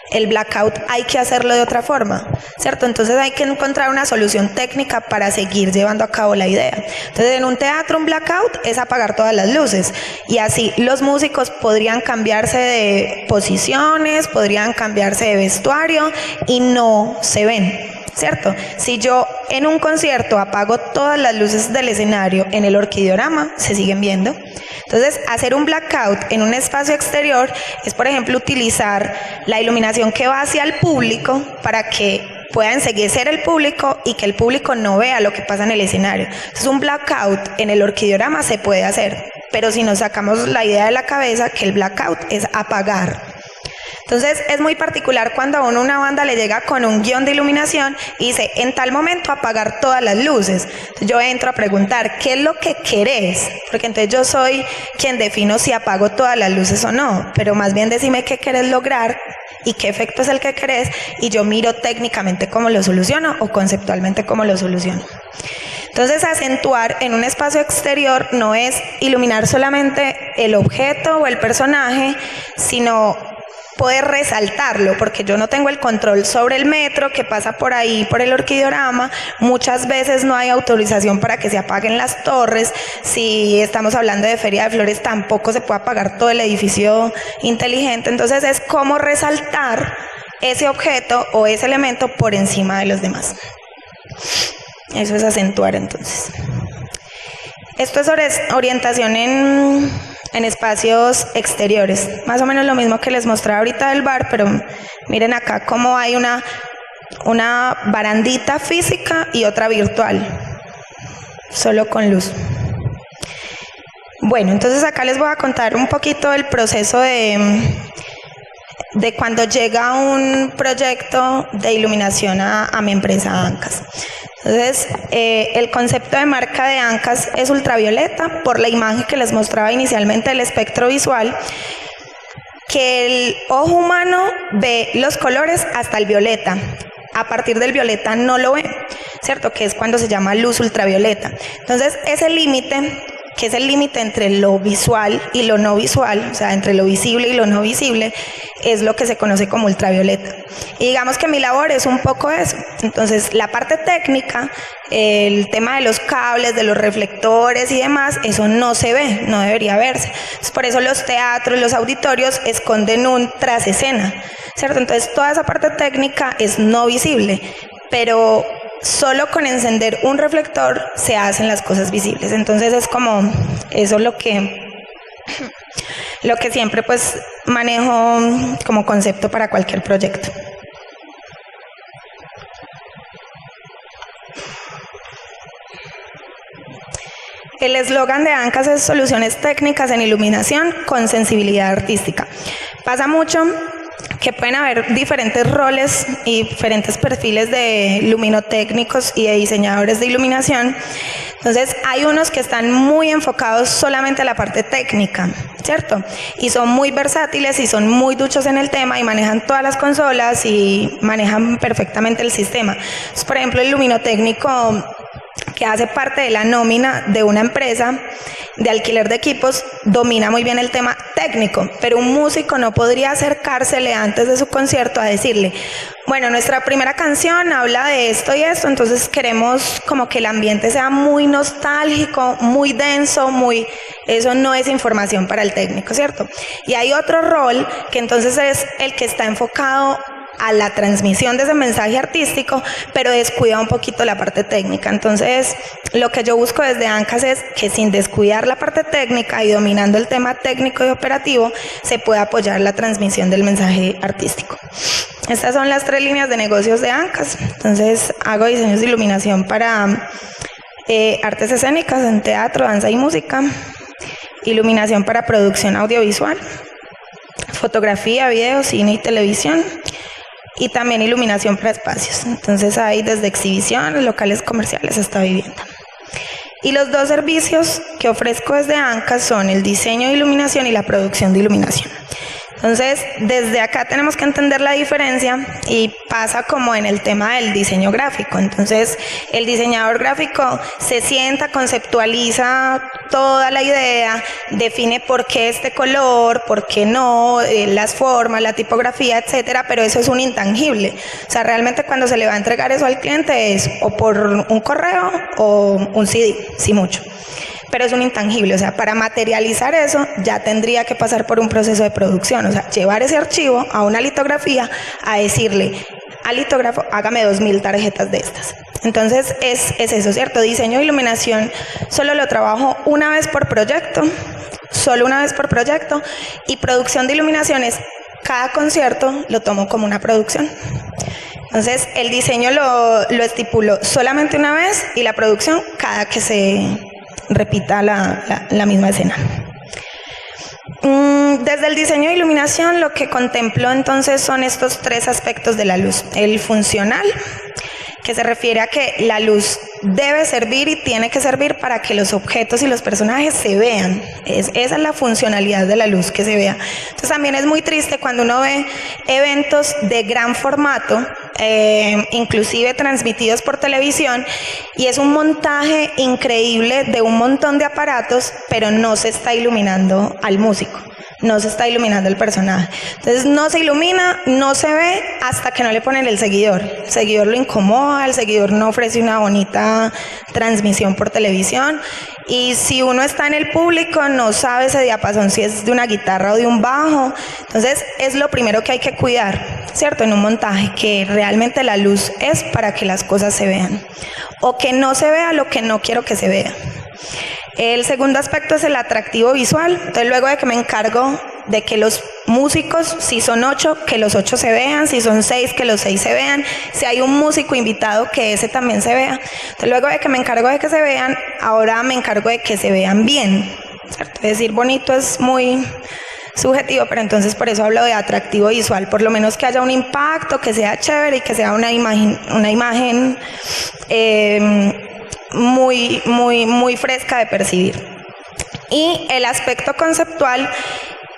El blackout hay que hacerlo de otra forma, ¿cierto? Entonces hay que encontrar una solución técnica para seguir llevando a cabo la idea. Entonces en un teatro un blackout es apagar todas las luces y así los músicos podrían cambiarse de posiciones, podrían cambiarse de vestuario y no se ven, ¿cierto? Si yo en un concierto apago todas las luces del escenario, en el orquidiorama se siguen viendo. Entonces, hacer un blackout en un espacio exterior es, por ejemplo, utilizar la iluminación que va hacia el público para que pueda enceguecer el público y que el público no vea lo que pasa en el escenario. Entonces, un blackout en el orquidiorama se puede hacer, pero si nos sacamos la idea de la cabeza que el blackout es apagar. Entonces es muy particular cuando a uno una banda le llega con un guión de iluminación y dice, en tal momento apagar todas las luces. Entonces yo entro a preguntar, ¿qué es lo que querés? Porque entonces yo soy quien defino si apago todas las luces o no, pero más bien decime qué querés lograr y qué efecto es el que querés y yo miro técnicamente cómo lo soluciono o conceptualmente cómo lo soluciono. Entonces acentuar en un espacio exterior no es iluminar solamente el objeto o el personaje, sino poder resaltarlo, porque yo no tengo el control sobre el metro que pasa por ahí, por el orquidiorama. Muchas veces no hay autorización para que se apaguen las torres. Si estamos hablando de Feria de Flores, tampoco se puede apagar todo el edificio inteligente. Entonces es cómo resaltar ese objeto o ese elemento por encima de los demás. Eso es acentuar, entonces. Esto es orientación en espacios exteriores. Más o menos lo mismo que les mostraba ahorita del bar, pero miren acá cómo hay una barandita física y otra virtual, solo con luz. Bueno, entonces acá les voy a contar un poquito el proceso de cuando llega un proyecto de iluminación a mi empresa ANCAS. Entonces, el concepto de marca de ANCAS es ultravioleta, por la imagen que les mostraba inicialmente del espectro visual, que el ojo humano ve los colores hasta el violeta. A partir del violeta no lo ve, ¿cierto? Que es cuando se llama luz ultravioleta. Entonces, ese límite, que es el límite entre lo visual y lo no visual, o sea, entre lo visible y lo no visible, es lo que se conoce como ultravioleta. Y digamos que mi labor es un poco eso. Entonces, la parte técnica, el tema de los cables, de los reflectores y demás, eso no se ve, no debería verse. Entonces, por eso los teatros, los auditorios esconden un tras escena, ¿cierto? Entonces, toda esa parte técnica es no visible, pero solo con encender un reflector se hacen las cosas visibles. Entonces es como eso lo que siempre pues manejo como concepto para cualquier proyecto. El eslogan de ANCAS es soluciones técnicas en iluminación con sensibilidad artística. Pasa mucho que pueden haber diferentes roles y diferentes perfiles de luminotécnicos y de diseñadores de iluminación. Entonces hay unos que están muy enfocados solamente a la parte técnica, ¿cierto? Y son muy versátiles y son muy duchos en el tema y manejan todas las consolas y manejan perfectamente el sistema. Entonces, por ejemplo, el luminotécnico que hace parte de la nómina de una empresa de alquiler de equipos domina muy bien el tema técnico, pero un músico no podría acercársele antes de su concierto a decirle, bueno, nuestra primera canción habla de esto y esto, entonces queremos como que el ambiente sea muy nostálgico, muy denso, eso no es información para el técnico, ¿cierto? Y hay otro rol que entonces es el que está enfocado a la transmisión de ese mensaje artístico, pero descuida un poquito la parte técnica. Entonces, lo que yo busco desde ANCAS es que sin descuidar la parte técnica y dominando el tema técnico y operativo, se pueda apoyar la transmisión del mensaje artístico. Estas son las 3 líneas de negocios de ANCAS. Entonces, hago diseños de iluminación para artes escénicas en teatro, danza y música, iluminación para producción audiovisual, fotografía, video, cine y televisión, y también iluminación para espacios. Entonces hay desde exhibición, locales comerciales hasta vivienda. Y los 2 servicios que ofrezco desde ANCAS son el diseño de iluminación y la producción de iluminación. Entonces, desde acá tenemos que entender la diferencia y pasa como en el tema del diseño gráfico. Entonces, el diseñador gráfico se sienta, conceptualiza toda la idea, define por qué este color, por qué no, las formas, la tipografía, etcétera, pero eso es un intangible. O sea, realmente cuando se le va a entregar eso al cliente es o por un correo o un CD, sí mucho. Pero es un intangible, o sea, para materializar eso ya tendría que pasar por un proceso de producción, o sea, llevar ese archivo a una litografía a decirle al litógrafo, hágame 2000 tarjetas de estas. Entonces es eso, ¿cierto? Diseño de iluminación solo lo trabajo una vez por proyecto, solo una vez por proyecto, y producción de iluminaciones, cada concierto lo tomo como una producción. Entonces el diseño lo estipulo solamente una vez y la producción cada que se repita la misma escena. Desde el diseño de iluminación lo que contemplo entonces son estos 3 aspectos de la luz. El funcional, que se refiere a que la luz debe servir y tiene que servir para que los objetos y los personajes se vean. Esa es la funcionalidad de la luz, que se vea. Entonces también es muy triste cuando uno ve eventos de gran formato, inclusive transmitidos por televisión, y es un montaje increíble de un montón de aparatos, pero no se está iluminando al músico. no se está iluminando el personaje. Entonces no se ilumina, no se ve hasta que no le ponen el seguidor. El seguidor lo incomoda, el seguidor no ofrece una bonita transmisión por televisión, y si uno está en el público no sabe ese diapasón si es de una guitarra o de un bajo. Entonces es lo primero que hay que cuidar, ¿cierto? En un montaje, que realmente la luz es para que las cosas se vean, o que no se vea lo que no quiero que se vea. El segundo aspecto es el atractivo visual. Entonces luego de que me encargo de que los músicos, si son 8, que los 8 se vean, si son 6, que los 6 se vean, si hay un músico invitado, que ese también se vea. Entonces luego de que me encargo de que se vean, ahora me encargo de que se vean bien, ¿cierto? Decir bonito es muy subjetivo, pero entonces por eso hablo de atractivo visual, por lo menos que haya un impacto, que sea chévere y que sea una imagen muy fresca de percibir. Y el aspecto conceptual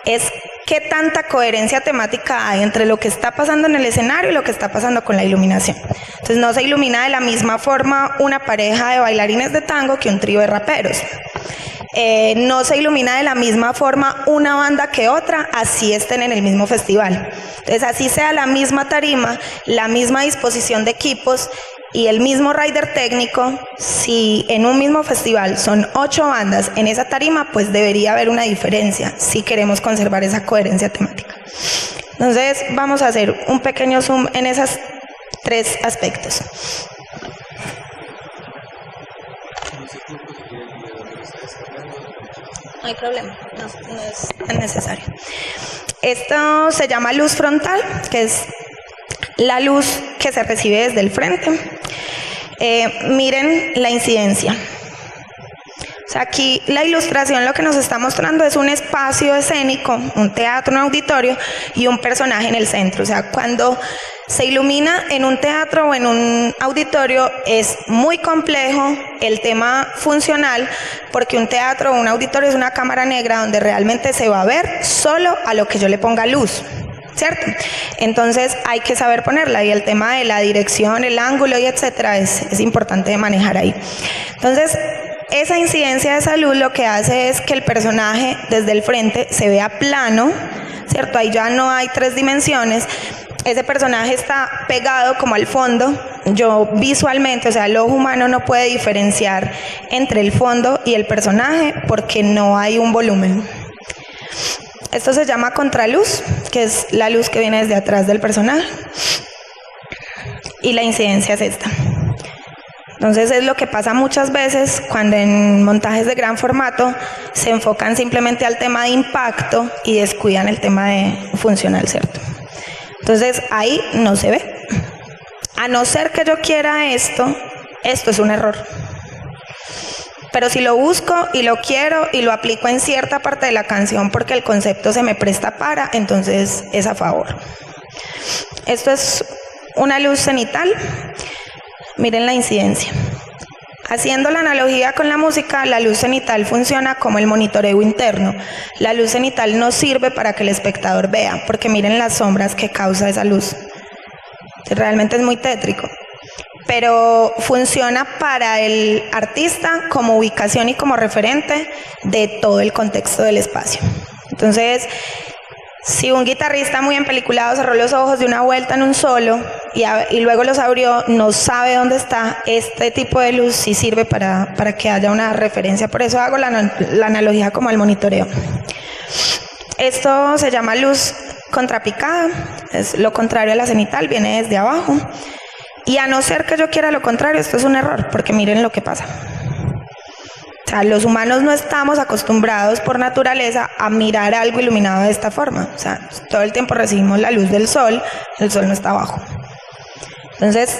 es qué tanta coherencia temática hay entre lo que está pasando en el escenario y lo que está pasando con la iluminación. Entonces no se ilumina de la misma forma una pareja de bailarines de tango que un trío de raperos. No se ilumina de la misma forma una banda que otra, así estén en el mismo festival. Entonces así sea la misma tarima, la misma disposición de equipos y el mismo rider técnico, si en un mismo festival son 8 bandas en esa tarima, pues debería haber una diferencia si queremos conservar esa coherencia temática. Entonces vamos a hacer un pequeño zoom en esos 3 aspectos. No hay problema, no es tan necesario. Esto se llama luz frontal, que es la luz que se recibe desde el frente. Miren la incidencia. O sea, aquí la ilustración lo que nos está mostrando es un espacio escénico, un teatro, un auditorio y un personaje en el centro. O sea, cuando se ilumina en un teatro o en un auditorio es muy complejo el tema funcional, porque un teatro o un auditorio es una cámara negra donde realmente se va a ver solo a lo que yo le ponga luz, ¿cierto? Entonces hay que saber ponerla, y el tema de la dirección, el ángulo y etcétera es importante de manejar ahí. Entonces esa incidencia de esa luz lo que hace es que el personaje desde el frente se vea plano, ¿cierto? Ahí ya no hay 3 dimensiones. Ese personaje está pegado como al fondo. Yo visualmente, o sea, el ojo humano no puede diferenciar entre el fondo y el personaje porque no hay un volumen. Esto se llama contraluz, que es la luz que viene desde atrás del personaje. Y la incidencia es esta. Entonces es lo que pasa muchas veces cuando en montajes de gran formato se enfocan simplemente al tema de impacto y descuidan el tema de funcional, ¿cierto? Entonces ahí no se ve. A no ser que yo quiera esto es un error. Pero si lo busco y lo quiero y lo aplico en cierta parte de la canción porque el concepto se me presta para, entonces es a favor. Esto es una luz cenital. Miren la incidencia. Haciendo la analogía con la música, la luz cenital funciona como el monitoreo interno. La luz cenital no sirve para que el espectador vea, porque miren las sombras que causa esa luz. Realmente es muy tétrico. Pero funciona para el artista como ubicación y como referente de todo el contexto del espacio. Entonces, si un guitarrista muy empeliculado cerró los ojos de una vuelta en un solo y luego los abrió, no sabe dónde está, este tipo de luz sí sirve para que haya una referencia. Por eso hago la analogía como al monitoreo. Esto se llama luz contrapicada, es lo contrario a la cenital, viene desde abajo. Y a no ser que yo quiera lo contrario, esto es un error, porque miren lo que pasa. O sea, los humanos no estamos acostumbrados por naturaleza a mirar algo iluminado de esta forma. O sea, todo el tiempo recibimos la luz del sol, el sol no está abajo. Entonces,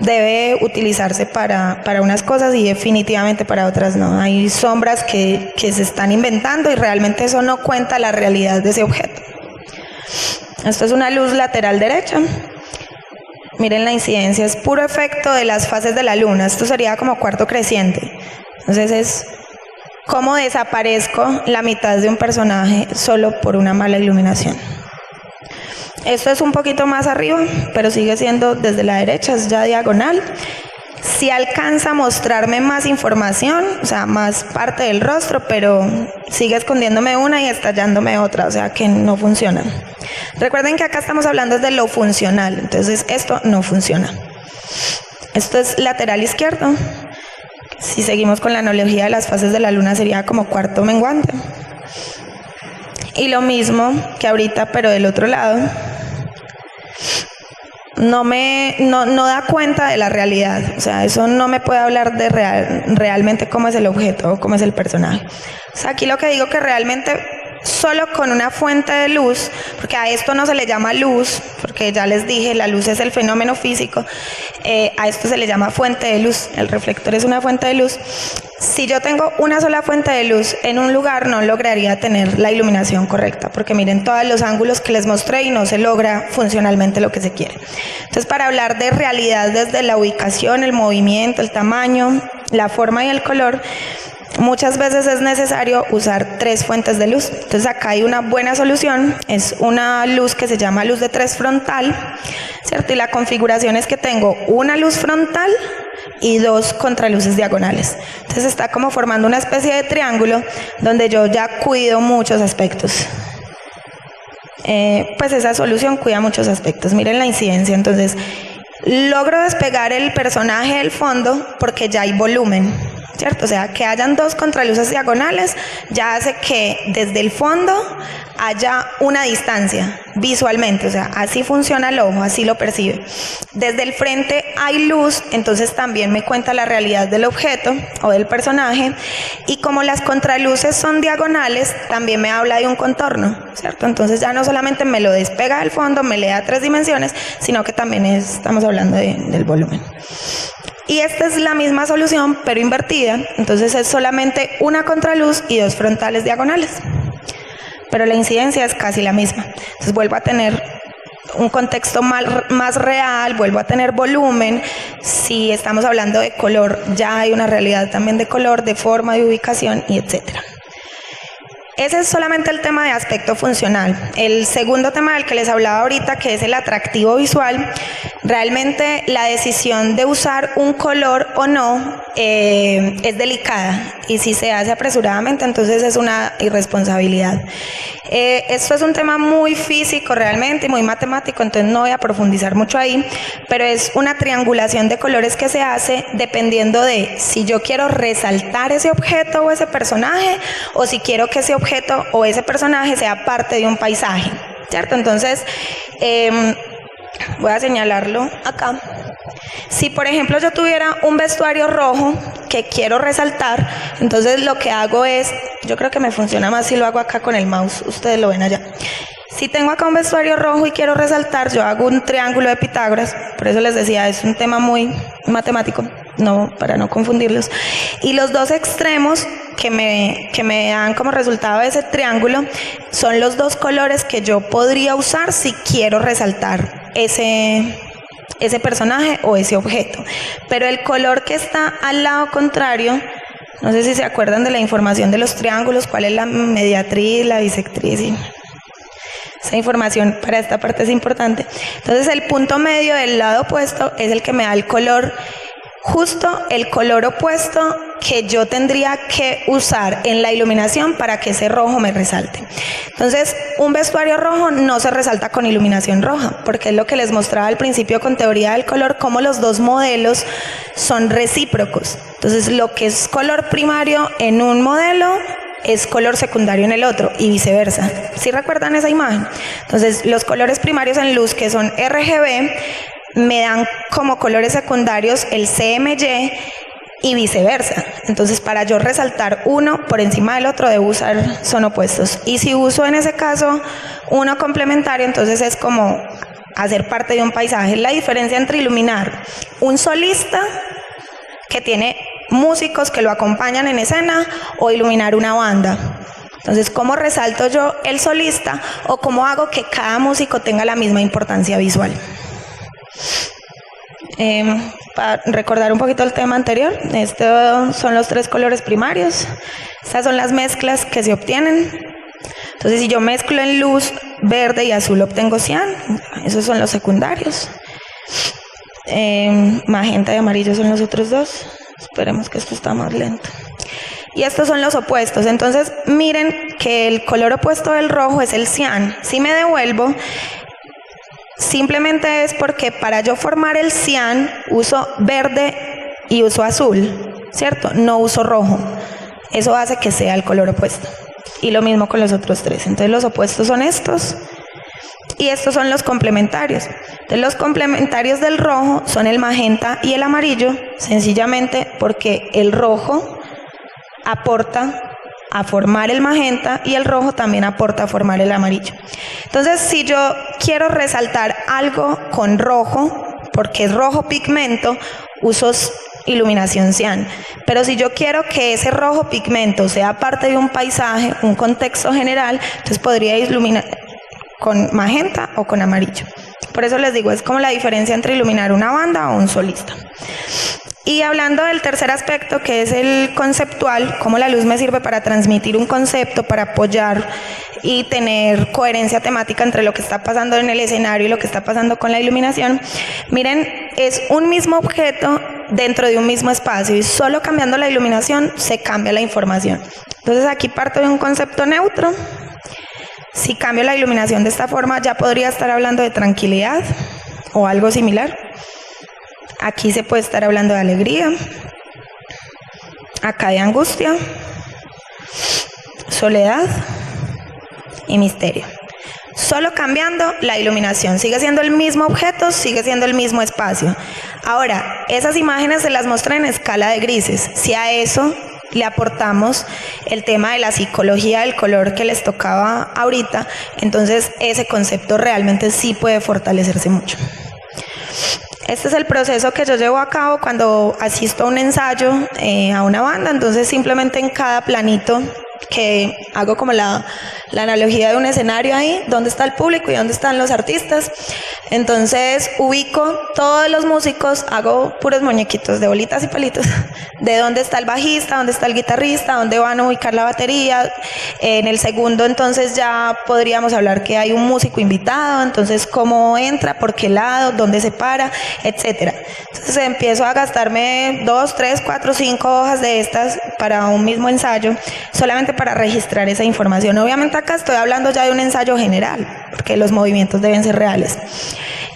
debe utilizarse para unas cosas y definitivamente para otras no. Hay sombras que se están inventando y realmente eso no cuenta la realidad de ese objeto. Esto es una luz lateral derecha. Miren la incidencia, es puro efecto de las fases de la luna. Esto sería como cuarto creciente. Entonces es cómo desaparezco la mitad de un personaje solo por una mala iluminación. Esto es un poquito más arriba, pero sigue siendo desde la derecha, es ya diagonal. sí alcanza a mostrarme más información, o sea, más parte del rostro, pero sigue escondiéndome una y estallándome otra, o sea, que no funciona. Recuerden que acá estamos hablando de lo funcional, entonces esto no funciona. Esto es lateral izquierdo. Si seguimos con la analogía de las fases de la luna, sería como cuarto menguante. Y lo mismo que ahorita, pero del otro lado. No da cuenta de la realidad, o sea, eso no me puede hablar de realmente cómo es el objeto o cómo es el personaje. O sea, aquí lo que digo que realmente solo con una fuente de luz, porque a esto no se le llama luz, porque ya les dije, la luz es el fenómeno físico, a esto se le llama fuente de luz, el reflector es una fuente de luz. Si yo tengo una sola fuente de luz en un lugar, no lograría tener la iluminación correcta, porque miren todos los ángulos que les mostré y no se logra funcionalmente lo que se quiere. Entonces, para hablar de realidad desde la ubicación, el movimiento, el tamaño, la forma y el color, muchas veces es necesario usar 3 fuentes de luz. Entonces acá hay una buena solución, es una luz que se llama luz de 3 frontal, ¿cierto? Y la configuración es que tengo una luz frontal y 2 contraluces diagonales. Entonces está como formando una especie de triángulo donde yo ya cuido muchos aspectos. Pues esa solución cuida muchos aspectos. Miren la incidencia, entonces logro despegar el personaje del fondo porque ya hay volumen, ¿cierto? O sea, que hayan 2 contraluces diagonales ya hace que desde el fondo haya una distancia visualmente, o sea, así funciona el ojo, así lo percibe. Desde el frente hay luz, entonces también me cuenta la realidad del objeto o del personaje, y como las contraluces son diagonales, también me habla de un contorno, ¿cierto? Entonces ya no solamente me lo despega del fondo, me le da 3 dimensiones, sino que también estamos hablando del volumen. Y esta es la misma solución, pero invertida, entonces es solamente una contraluz y 2 frontales diagonales. Pero la incidencia es casi la misma. Entonces vuelvo a tener un contexto más real, vuelvo a tener volumen. Si estamos hablando de color, ya hay una realidad también de color, de forma, de ubicación y etcétera. Ese es solamente el tema de aspecto funcional. El segundo tema del que les hablaba ahorita, que es el atractivo visual, realmente la decisión de usar un color o no es delicada, y si se hace apresuradamente, entonces es una irresponsabilidad. Esto es un tema muy físico realmente, muy matemático, entonces no voy a profundizar mucho ahí, pero es una triangulación de colores que se hace dependiendo de si yo quiero resaltar ese objeto o ese personaje, o si quiero que ese objeto o ese personaje sea parte de un paisaje, ¿cierto? Entonces, voy a señalarlo acá. Si por ejemplo yo tuviera un vestuario rojo que quiero resaltar, entonces lo que hago es, yo creo que me funciona más si lo hago acá con el mouse, ustedes lo ven allá. Si tengo acá un vestuario rojo y quiero resaltar, yo hago un triángulo de Pitágoras, por eso les decía, es un tema muy matemático, no, para no confundirlos. Y los 2 extremos que me dan como resultado de ese triángulo son los 2 colores que yo podría usar si quiero resaltar ese personaje o ese objeto. Pero el color que está al lado contrario, no sé si se acuerdan de la información de los triángulos, cuál es la mediatriz, la bisectriz, y esa información para esta parte es importante. Entonces el punto medio del lado opuesto es el que me da el color, justo el color opuesto que yo tendría que usar en la iluminación para que ese rojo me resalte. Entonces, un vestuario rojo no se resalta con iluminación roja, porque es lo que les mostraba al principio con teoría del color, cómo los 2 modelos son recíprocos. Entonces, lo que es color primario en un modelo es color secundario en el otro y viceversa. ¿Sí recuerdan esa imagen? Entonces, los colores primarios en luz, que son RGB, me dan como colores secundarios el CMY y viceversa. Entonces, para yo resaltar uno por encima del otro, debo usar, son opuestos. Y si uso en ese caso uno complementario, entonces es como hacer parte de un paisaje. La diferencia entre iluminar un solista que tiene músicos que lo acompañan en escena o iluminar una banda. Entonces, ¿cómo resalto yo el solista o cómo hago que cada músico tenga la misma importancia visual? Para recordar un poquito el tema anterior, estos son los 3 colores primarios, estas son las mezclas que se obtienen. Entonces, si yo mezclo en luz verde y azul, obtengo cian, esos son los secundarios. magenta y amarillo son los otros dos. Esperemos que esto está más lento. Y estos son los opuestos. Entonces, miren que el color opuesto del rojo es el cian. Si me devuelvo, simplemente es porque para yo formar el cian uso verde y uso azul, ¿cierto? No uso rojo. Eso hace que sea el color opuesto. Y lo mismo con los otros tres. Entonces, los opuestos son estos. Y estos son los complementarios. Entonces, los complementarios del rojo son el magenta y el amarillo, sencillamente porque el rojo aporta a formar el magenta y el rojo también aporta a formar el amarillo. Entonces, si yo quiero resaltar algo con rojo, porque es rojo pigmento, uso iluminación cian. Pero si yo quiero que ese rojo pigmento sea parte de un paisaje, un contexto general, entonces podría iluminar con magenta o con amarillo. Por eso les digo, es como la diferencia entre iluminar una banda o un solista. Y hablando del tercer aspecto, que es el conceptual, cómo la luz me sirve para transmitir un concepto, para apoyar y tener coherencia temática entre lo que está pasando en el escenario y lo que está pasando con la iluminación. Miren, es un mismo objeto dentro de un mismo espacio y solo cambiando la iluminación se cambia la información. Entonces aquí parto de un concepto neutro. Si cambio la iluminación de esta forma, ya podría estar hablando de tranquilidad o algo similar. Aquí se puede estar hablando de alegría, acá de angustia, soledad y misterio. Solo cambiando la iluminación. Sigue siendo el mismo objeto, sigue siendo el mismo espacio. Ahora, esas imágenes se las muestran en escala de grises. Si a eso le aportamos el tema de la psicología del color que les tocaba ahorita, entonces ese concepto realmente sí puede fortalecerse mucho. Este es el proceso que yo llevo a cabo cuando asisto a un ensayo, a una banda. Entonces simplemente en cada planito que hago como la analogía de un escenario ahí, dónde está el público y dónde están los artistas. Entonces ubico todos los músicos, hago puros muñequitos de bolitas y palitos, de dónde está el bajista, dónde está el guitarrista, dónde van a ubicar la batería. En el segundo entonces ya podríamos hablar que hay un músico invitado, entonces cómo entra, por qué lado, dónde se para, etcétera. Entonces empiezo a gastarme 2, 3, 4, 5 hojas de estas para un mismo ensayo, solamente para registrar esa información. Obviamente acá estoy hablando ya de un ensayo general, porque los movimientos deben ser reales.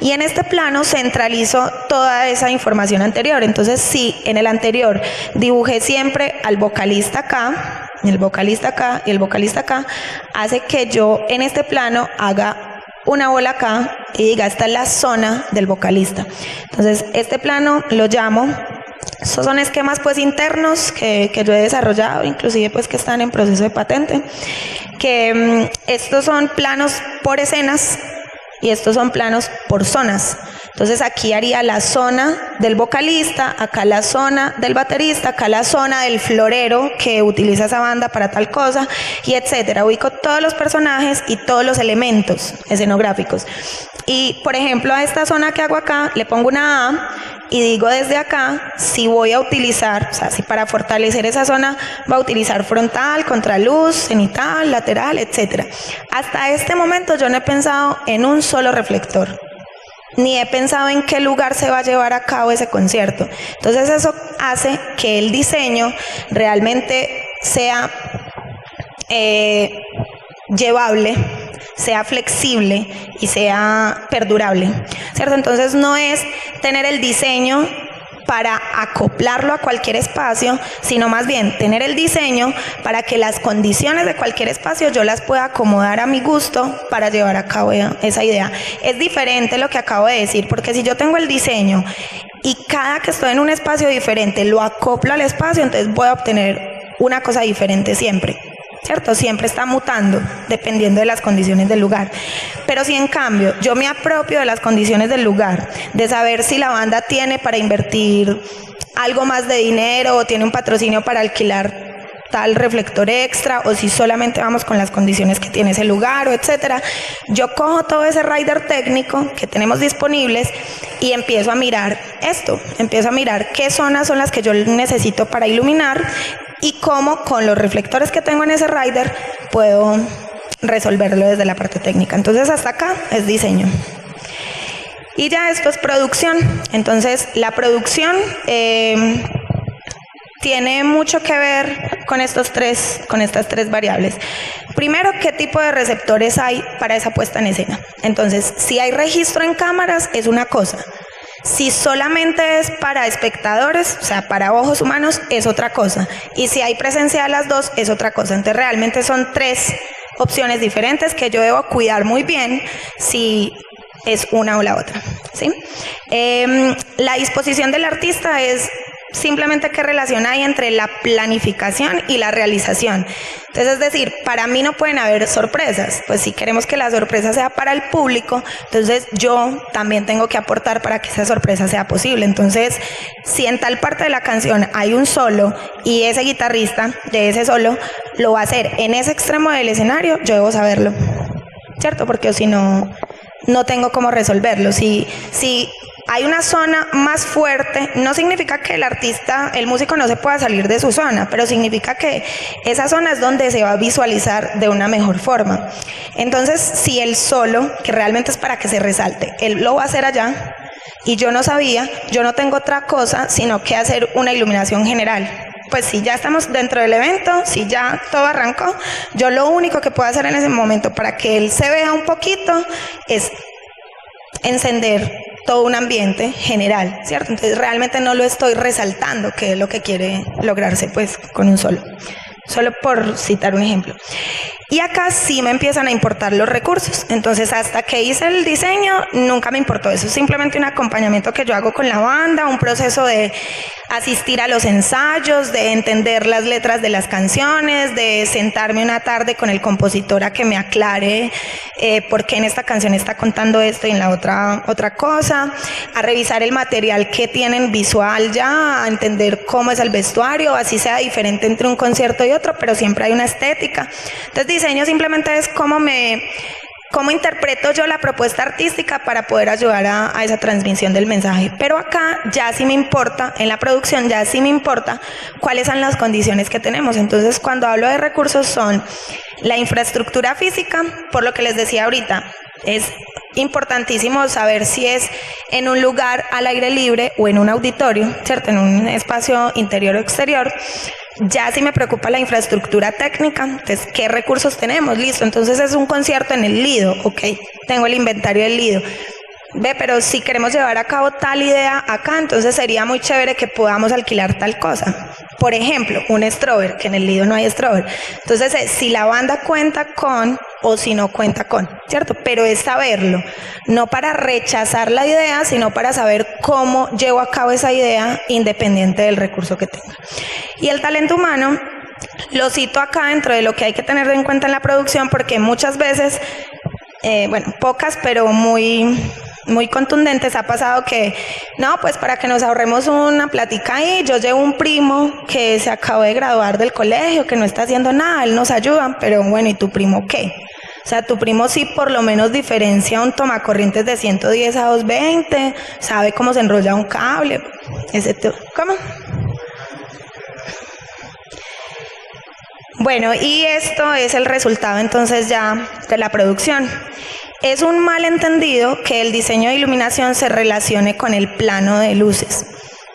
Y en este plano centralizo toda esa información anterior. Entonces, si en el anterior dibujé siempre al vocalista acá, el vocalista acá y el vocalista acá, hace que yo en este plano haga una bola acá y diga, esta es la zona del vocalista. Entonces, este plano lo llamo, estos son esquemas pues internos que yo he desarrollado, inclusive pues que están en proceso de patente, que estos son planos por escenas y estos son planos por zonas. Entonces aquí haría la zona del vocalista, acá la zona del baterista, acá la zona del florero que utiliza esa banda para tal cosa, y etcétera. Ubico todos los personajes y todos los elementos escenográficos. Y por ejemplo a esta zona que hago acá le pongo una A y digo desde acá si voy a utilizar, o sea, si para fortalecer esa zona va a utilizar frontal, contraluz, cenital, lateral, etcétera. Hasta este momento yo no he pensado en un solo reflector, ni he pensado en qué lugar se va a llevar a cabo ese concierto. Entonces eso hace que el diseño realmente sea llevable, sea flexible y sea perdurable, ¿cierto? Entonces no es tener el diseño para acoplarlo a cualquier espacio, sino más bien tener el diseño para que las condiciones de cualquier espacio yo las pueda acomodar a mi gusto para llevar a cabo esa idea. Es diferente lo que acabo de decir, porque si yo tengo el diseño y cada que estoy en un espacio diferente lo acoplo al espacio, entonces voy a obtener una cosa diferente siempre, ¿cierto? Siempre está mutando dependiendo de las condiciones del lugar. Pero si en cambio yo me apropio de las condiciones del lugar, de saber si la banda tiene para invertir algo más de dinero o tiene un patrocinio para alquilar tal reflector extra, o si solamente vamos con las condiciones que tiene ese lugar, o etcétera, yo cojo todo ese rider técnico que tenemos disponibles y empiezo a mirar esto, empiezo a mirar qué zonas son las que yo necesito para iluminar y cómo con los reflectores que tengo en ese rider puedo resolverlo desde la parte técnica. Entonces hasta acá es diseño. Y ya esto es producción. Entonces, la producción tiene mucho que ver con estas tres variables. Primero, ¿qué tipo de receptores hay para esa puesta en escena? Entonces, si hay registro en cámaras, es una cosa. Si solamente es para espectadores, o sea, para ojos humanos, es otra cosa. Y si hay presencia de las dos, es otra cosa. Entonces, realmente son tres opciones diferentes que yo debo cuidar muy bien si es una o la otra, ¿sí? La disposición del artista es simplemente qué relación hay entre la planificación y la realización. Entonces, es decir, para mí no pueden haber sorpresas. Pues si queremos que la sorpresa sea para el público, entonces yo también tengo que aportar para que esa sorpresa sea posible. Entonces, si en tal parte de la canción hay un solo y ese guitarrista de ese solo lo va a hacer en ese extremo del escenario, yo debo saberlo, ¿cierto? Porque si no, no tengo cómo resolverlo. Si hay una zona más fuerte, no significa que el músico no se pueda salir de su zona, pero significa que esa zona es donde se va a visualizar de una mejor forma. Entonces, si el solo, que realmente es para que se resalte, él lo va a hacer allá, y yo no sabía, yo no tengo otra cosa sino que hacer una iluminación general. Pues si ya estamos dentro del evento, si ya todo arrancó, yo lo único que puedo hacer en ese momento para que él se vea un poquito es encender todo un ambiente general, ¿cierto? Entonces realmente no lo estoy resaltando, que es lo que quiere lograrse pues con un solo por citar un ejemplo. Y acá sí me empiezan a importar los recursos. Entonces, hasta que hice el diseño, nunca me importó eso. Es simplemente un acompañamiento que yo hago con la banda, un proceso de asistir a los ensayos, de entender las letras de las canciones, de sentarme una tarde con el compositor a que me aclare por qué en esta canción está contando esto y en la otra cosa, a revisar el material que tienen visual ya, a entender cómo es el vestuario, así sea diferente entre un concierto y otro, pero siempre hay una estética. Entonces, diseño simplemente es cómo interpreto yo la propuesta artística para poder ayudar a esa transmisión del mensaje. Pero acá ya sí me importa, en la producción ya sí me importa cuáles son las condiciones que tenemos. Entonces, cuando hablo de recursos son la infraestructura física, por lo que les decía ahorita, es importantísimo saber si es en un lugar al aire libre o en un auditorio, ¿cierto? En un espacio interior o exterior. Ya sí me preocupa la infraestructura técnica, entonces, ¿qué recursos tenemos? Listo, entonces es un concierto en el Lido, ok, tengo el inventario del Lido. Pero si queremos llevar a cabo tal idea acá, entonces sería muy chévere que podamos alquilar tal cosa. Por ejemplo, un strober, que en el Lido no hay strober. Entonces, si la banda cuenta con o si no cuenta con, ¿cierto? Pero es saberlo, no para rechazar la idea, sino para saber cómo llevo a cabo esa idea independiente del recurso que tenga. Y el talento humano lo cito acá dentro de lo que hay que tener en cuenta en la producción, porque muchas veces, pocas, pero muy contundentes, ha pasado que, no, pues para que nos ahorremos una plática ahí, yo llevo un primo que se acabó de graduar del colegio, que no está haciendo nada, él nos ayuda, pero bueno, ¿y tu primo qué? O sea, tu primo sí por lo menos diferencia un tomacorrientes de 110 a 220, sabe cómo se enrolla un cable, ¿cómo? Bueno, y esto es el resultado entonces ya de la producción. Es un malentendido que el diseño de iluminación se relacione con el plano de luces.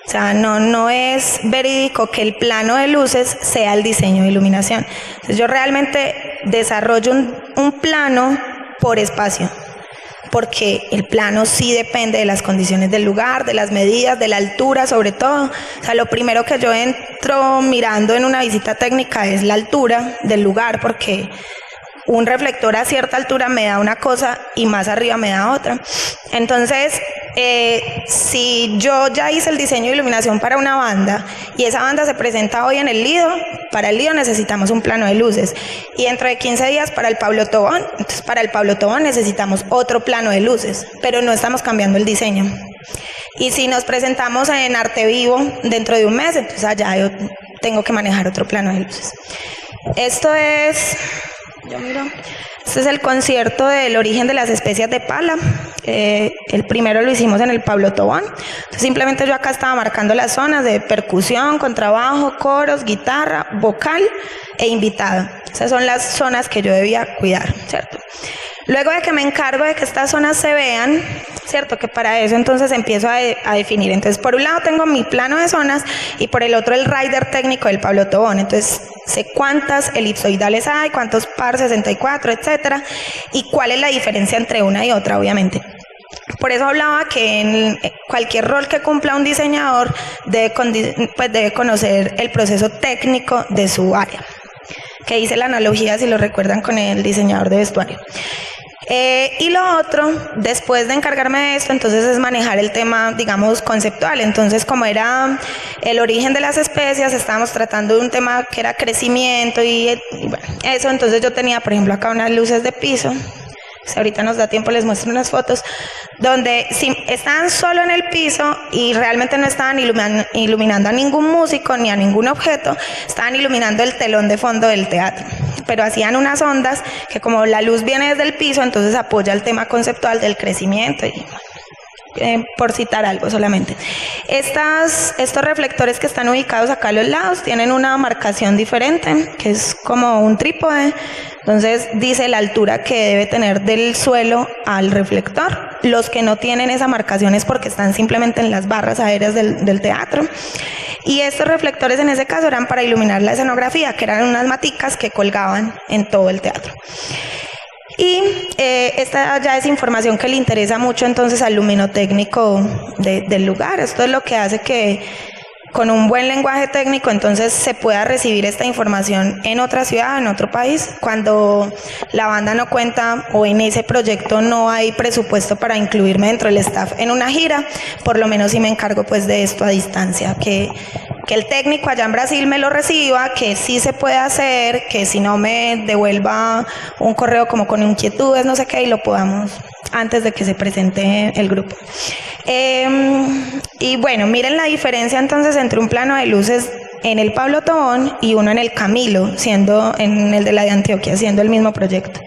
O sea, no es verídico que el plano de luces sea el diseño de iluminación. Entonces, yo realmente desarrollo un plano por espacio, porque el plano sí depende de las condiciones del lugar, de las medidas, de la altura sobre todo. O sea, lo primero que yo entro mirando en una visita técnica es la altura del lugar, porque un reflector a cierta altura me da una cosa y más arriba me da otra. Entonces, si yo ya hice el diseño de iluminación para una banda y esa banda se presenta hoy en el Lido, para el Lido necesitamos un plano de luces. Y dentro de 15 días para el Pablo Tobón, entonces para el Pablo Tobón necesitamos otro plano de luces, pero no estamos cambiando el diseño. Y si nos presentamos en Arte Vivo dentro de un mes, entonces allá yo tengo que manejar otro plano de luces. Esto es... Este es el concierto del origen de las especias de pala. El primero lo hicimos en el Pablo Tobón. Entonces, simplemente yo acá estaba marcando las zonas de percusión, contrabajo, coros, guitarra, vocal e invitado. Esas son las zonas que yo debía cuidar, ¿cierto? Luego de que me encargo de que estas zonas se vean, ¿cierto? Que para eso entonces empiezo a definir. Entonces, por un lado tengo mi plano de zonas y por el otro el rider técnico del Pablo Tobón. Entonces, sé cuántas elipsoidales hay, cuántos par 64, etcétera, y cuál es la diferencia entre una y otra, obviamente. Por eso hablaba que en cualquier rol que cumpla un diseñador debe conocer el proceso técnico de su área, que hice la analogía, si lo recuerdan, con el diseñador de vestuario. Y lo otro, después de encargarme de esto, entonces es manejar el tema, digamos, conceptual. Entonces, como era el origen de las especias, estábamos tratando de un tema que era crecimiento y bueno, eso. Entonces yo tenía, por ejemplo, acá unas luces de piso. Si ahorita nos da tiempo les muestro unas fotos donde estaban solo en el piso y realmente no estaban iluminando a ningún músico ni a ningún objeto, estaban iluminando el telón de fondo del teatro, pero hacían unas ondas que, como la luz viene desde el piso, entonces apoya el tema conceptual del crecimiento y por citar algo solamente. Estos reflectores que están ubicados acá a los lados tienen una marcación diferente, que es como un trípode. Entonces dice la altura que debe tener del suelo al reflector. Los que no tienen esa marcación es porque están simplemente en las barras aéreas del teatro. Y estos reflectores en ese caso eran para iluminar la escenografía, que eran unas maticas que colgaban en todo el teatro. Y esta ya es información que le interesa mucho entonces al luminotécnico del lugar. Esto es lo que hace que con un buen lenguaje técnico entonces se pueda recibir esta información en otra ciudad, en otro país. Cuando la banda no cuenta o en ese proyecto no hay presupuesto para incluirme dentro del staff en una gira, por lo menos sí me encargo pues de esto a distancia, que el técnico allá en Brasil me lo reciba, que sí se puede hacer, que si no me devuelva un correo como con inquietudes, no sé qué, y lo podamos antes de que se presente el grupo. Y bueno, miren la diferencia entonces entre un plano de luces en el Pablo Tobón y uno en el Camilo, siendo en el de la de Antioquia, siendo el mismo proyecto.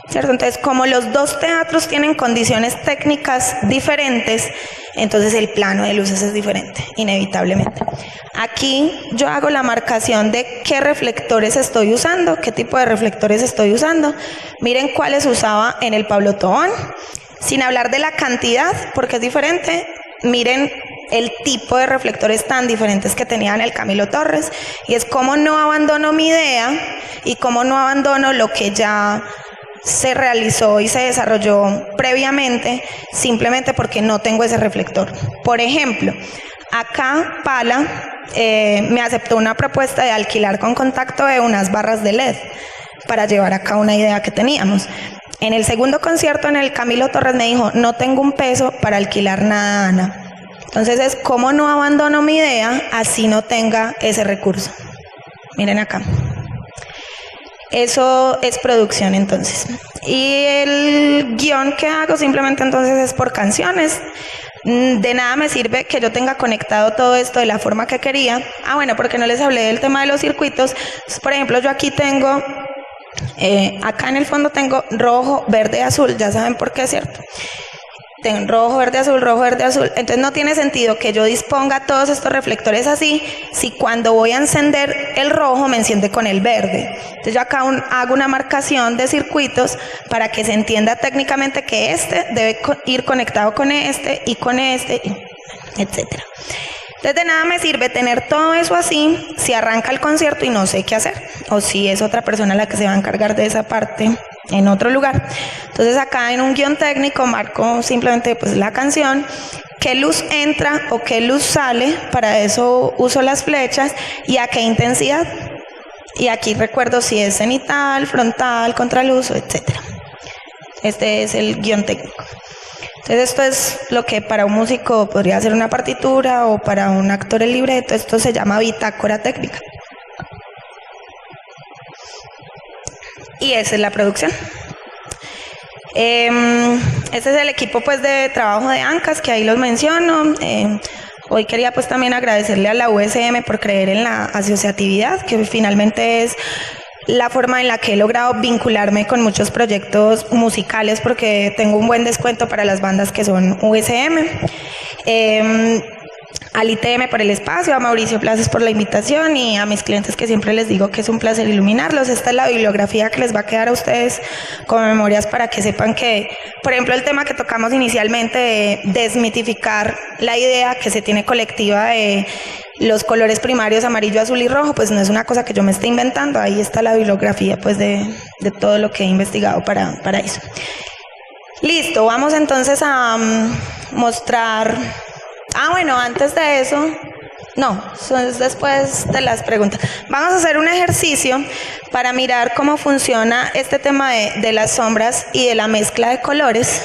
¿Cierto? Entonces, como los dos teatros tienen condiciones técnicas diferentes, entonces el plano de luces es diferente, inevitablemente. Aquí yo hago la marcación de qué reflectores estoy usando, qué tipo de reflectores estoy usando. Miren cuáles usaba en el Pablo Tobón, sin hablar de la cantidad, porque es diferente. Miren el tipo de reflectores tan diferentes que tenía en el Camilo Torres, y es cómo no abandono mi idea y cómo no abandono lo que ya se realizó y se desarrolló previamente, simplemente porque no tengo ese reflector. Por ejemplo, acá Pala me aceptó una propuesta de alquilar con contacto de unas barras de LED para llevar a cabo una idea que teníamos. En el segundo concierto en el Camilo Torres me dijo: no tengo un peso para alquilar nada, Ana. Entonces es cómo no abandono mi idea así no tenga ese recurso. Miren acá. Eso es producción entonces. Y el guión que hago simplemente entonces es por canciones. De nada me sirve que yo tenga conectado todo esto de la forma que quería. Ah, bueno, porque no les hablé del tema de los circuitos. Por ejemplo, yo aquí tengo, acá en el fondo tengo rojo, verde, azul. Ya saben por qué, ¿cierto? Tengo rojo, verde, azul, rojo, verde, azul. Entonces no tiene sentido que yo disponga todos estos reflectores así, si cuando voy a encender el rojo me enciende con el verde. Entonces yo acá hago una marcación de circuitos para que se entienda técnicamente que este debe ir conectado con este, etcétera. Entonces de nada me sirve tener todo eso así si arranca el concierto y no sé qué hacer, o si es otra persona la que se va a encargar de esa parte en otro lugar. Entonces acá en un guión técnico marco simplemente pues la canción, qué luz entra o qué luz sale, para eso uso las flechas, y a qué intensidad. Y aquí recuerdo si es cenital, frontal, contraluz, etcétera. Este es el guión técnico. Entonces esto es lo que para un músico podría ser una partitura, o para un actor el libreto. Esto se llama bitácora técnica. Y esa es la producción. Este es el equipo pues de trabajo de ANCAS, que ahí los menciono. Hoy quería pues también agradecerle a la USM por creer en la asociatividad, que finalmente es la forma en la que he logrado vincularme con muchos proyectos musicales, porque tengo un buen descuento para las bandas que son USM. al ITM por el espacio, a Mauricio Plazas por la invitación y a mis clientes que siempre les digo que es un placer iluminarlos. Esta es la bibliografía que les va a quedar a ustedes como memorias para que sepan que, por ejemplo, el tema que tocamos inicialmente de desmitificar la idea que se tiene colectiva de los colores primarios amarillo, azul y rojo, pues no es una cosa que yo me esté inventando. Ahí está la bibliografía pues de todo lo que he investigado para eso. Listo, vamos entonces a mostrar... bueno, antes de eso, no, eso es después de las preguntas. Vamos a hacer un ejercicio para mirar cómo funciona este tema de las sombras y de la mezcla de colores,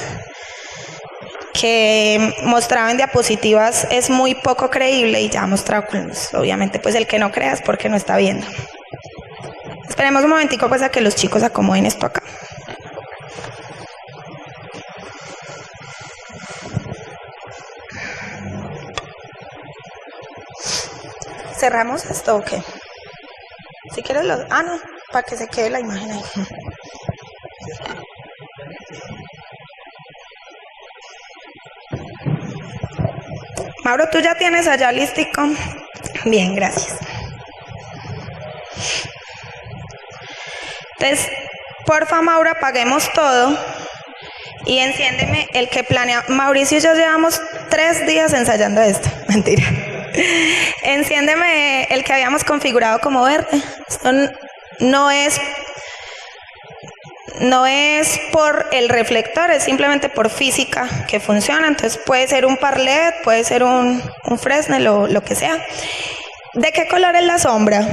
que mostraba en diapositivas es muy poco creíble y ya mostrado, pues, obviamente pues el que no crea es porque no está viendo. Esperemos un momentico pues a que los chicos acomoden esto acá. ¿Cerramos esto o qué? Si quieres no, para que se quede la imagen ahí. Mauro, ¿tú ya tienes allá listico? Bien, gracias. Entonces, porfa, Mauro, apaguemos todo y enciéndeme el que planea. Mauricio y yo llevamos 3 días ensayando esto. Mentira. Enciéndeme el que habíamos configurado como verde. Esto no es por el reflector, es simplemente por física que funciona. Entonces puede ser un par LED, puede ser un Fresnel o lo que sea. ¿De qué color es la sombra?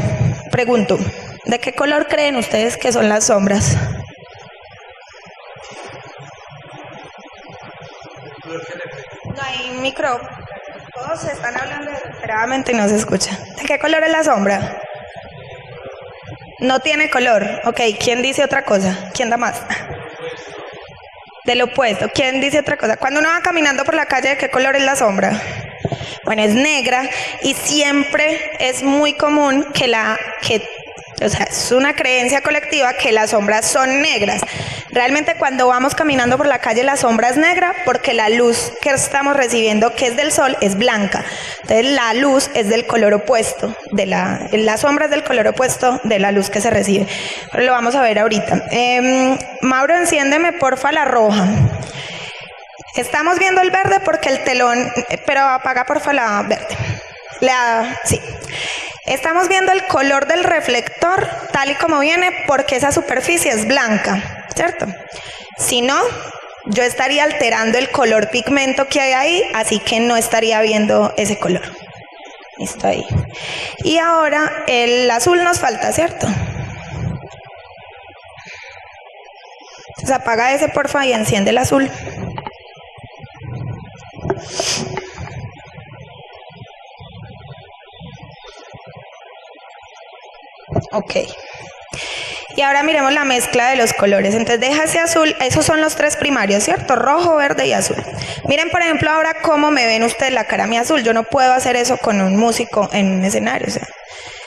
Pregunto, ¿de qué color creen ustedes que son las sombras? No hay micro. Todos están hablando desesperadamente y no se escucha. ¿De qué color es la sombra? No tiene color. Ok, ¿quién dice otra cosa? ¿Quién da más? Del opuesto. ¿Quién dice otra cosa? Cuando uno va caminando por la calle, ¿de qué color es la sombra? Bueno, es negra y siempre es muy común o sea, es una creencia colectiva que las sombras son negras. Realmente cuando vamos caminando por la calle la sombra es negra porque la luz que estamos recibiendo, que es del sol, es blanca. Entonces la luz es del color opuesto, la sombra es del color opuesto de la luz que se recibe. Pero lo vamos a ver ahorita. Mauro, enciéndeme porfa la roja. Estamos viendo el verde porque el telón, pero apaga porfa la verde. Sí. Estamos viendo el color del reflector tal y como viene porque esa superficie es blanca, ¿cierto? Si no, yo estaría alterando el color pigmento que hay ahí, así que no estaría viendo ese color. Listo ahí. Y ahora el azul nos falta, ¿cierto? Entonces apaga ese porfa y enciende el azul. Ok. Y ahora miremos la mezcla de los colores. Entonces deja ese azul, esos son los 3 primarios, ¿cierto? Rojo, verde y azul. Miren, por ejemplo, ahora cómo me ven ustedes la cara mi azul. Yo no puedo hacer eso con un músico en un escenario, o sea,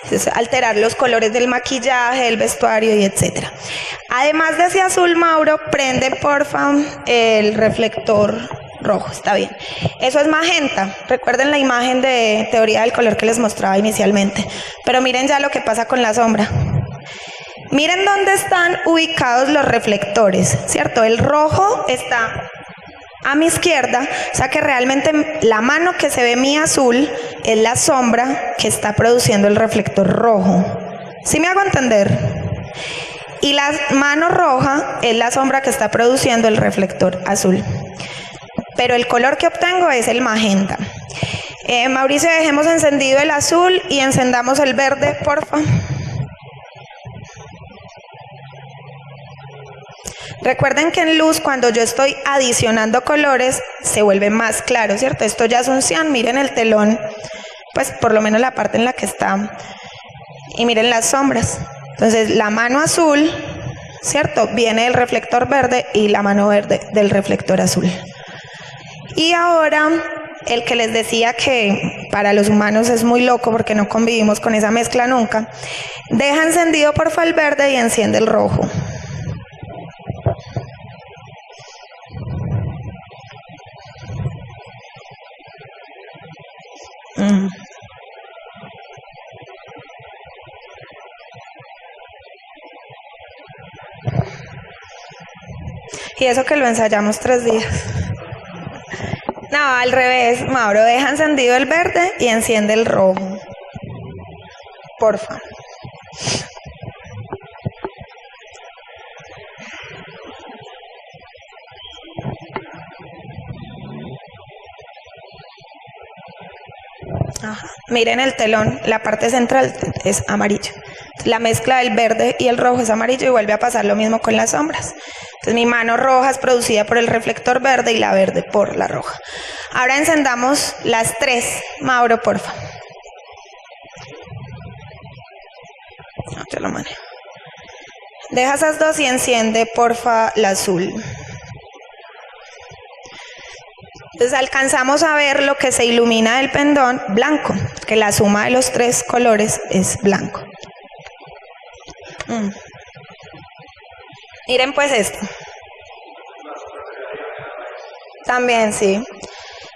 es alterar los colores del maquillaje, del vestuario y etcétera. Además de ese azul, Mauro, prende porfa el reflector rojo, está bien. Eso es magenta. Recuerden la imagen de teoría del color que les mostraba inicialmente. Pero miren ya lo que pasa con la sombra. Miren dónde están ubicados los reflectores, ¿cierto? El rojo está a mi izquierda, o sea que realmente la mano que se ve mi azul es la sombra que está produciendo el reflector rojo. ¿Sí me hago entender? Y la mano roja es la sombra que está produciendo el reflector azul. Pero el color que obtengo es el magenta. Mauricio, dejemos encendido el azul y encendamos el verde, porfa. Recuerden que en luz, cuando yo estoy adicionando colores, se vuelve más claro, ¿cierto? Esto ya es un cian, miren el telón, pues por lo menos la parte en la que está. Y miren las sombras. Entonces, la mano azul, ¿cierto? Viene del reflector verde y la mano verde del reflector azul. Y ahora, el que les decía que para los humanos es muy loco porque no convivimos con esa mezcla nunca, deja encendido porfa el verde y enciende el rojo. Mm. Y eso que lo ensayamos 3 días. No, al revés, Mauro, deja encendido el verde y enciende el rojo. Porfa. Ajá. Miren el telón, la parte central es amarillo. La mezcla del verde y el rojo es amarillo y vuelve a pasar lo mismo con las sombras. Entonces mi mano roja es producida por el reflector verde y la verde por la roja. Ahora encendamos las 3. Mauro, porfa. No, yo lo manejo. Deja esas 2 y enciende, porfa, la azul. Entonces alcanzamos a ver lo que se ilumina del pendón blanco, que la suma de los 3 colores es blanco. Miren pues esto. También, sí.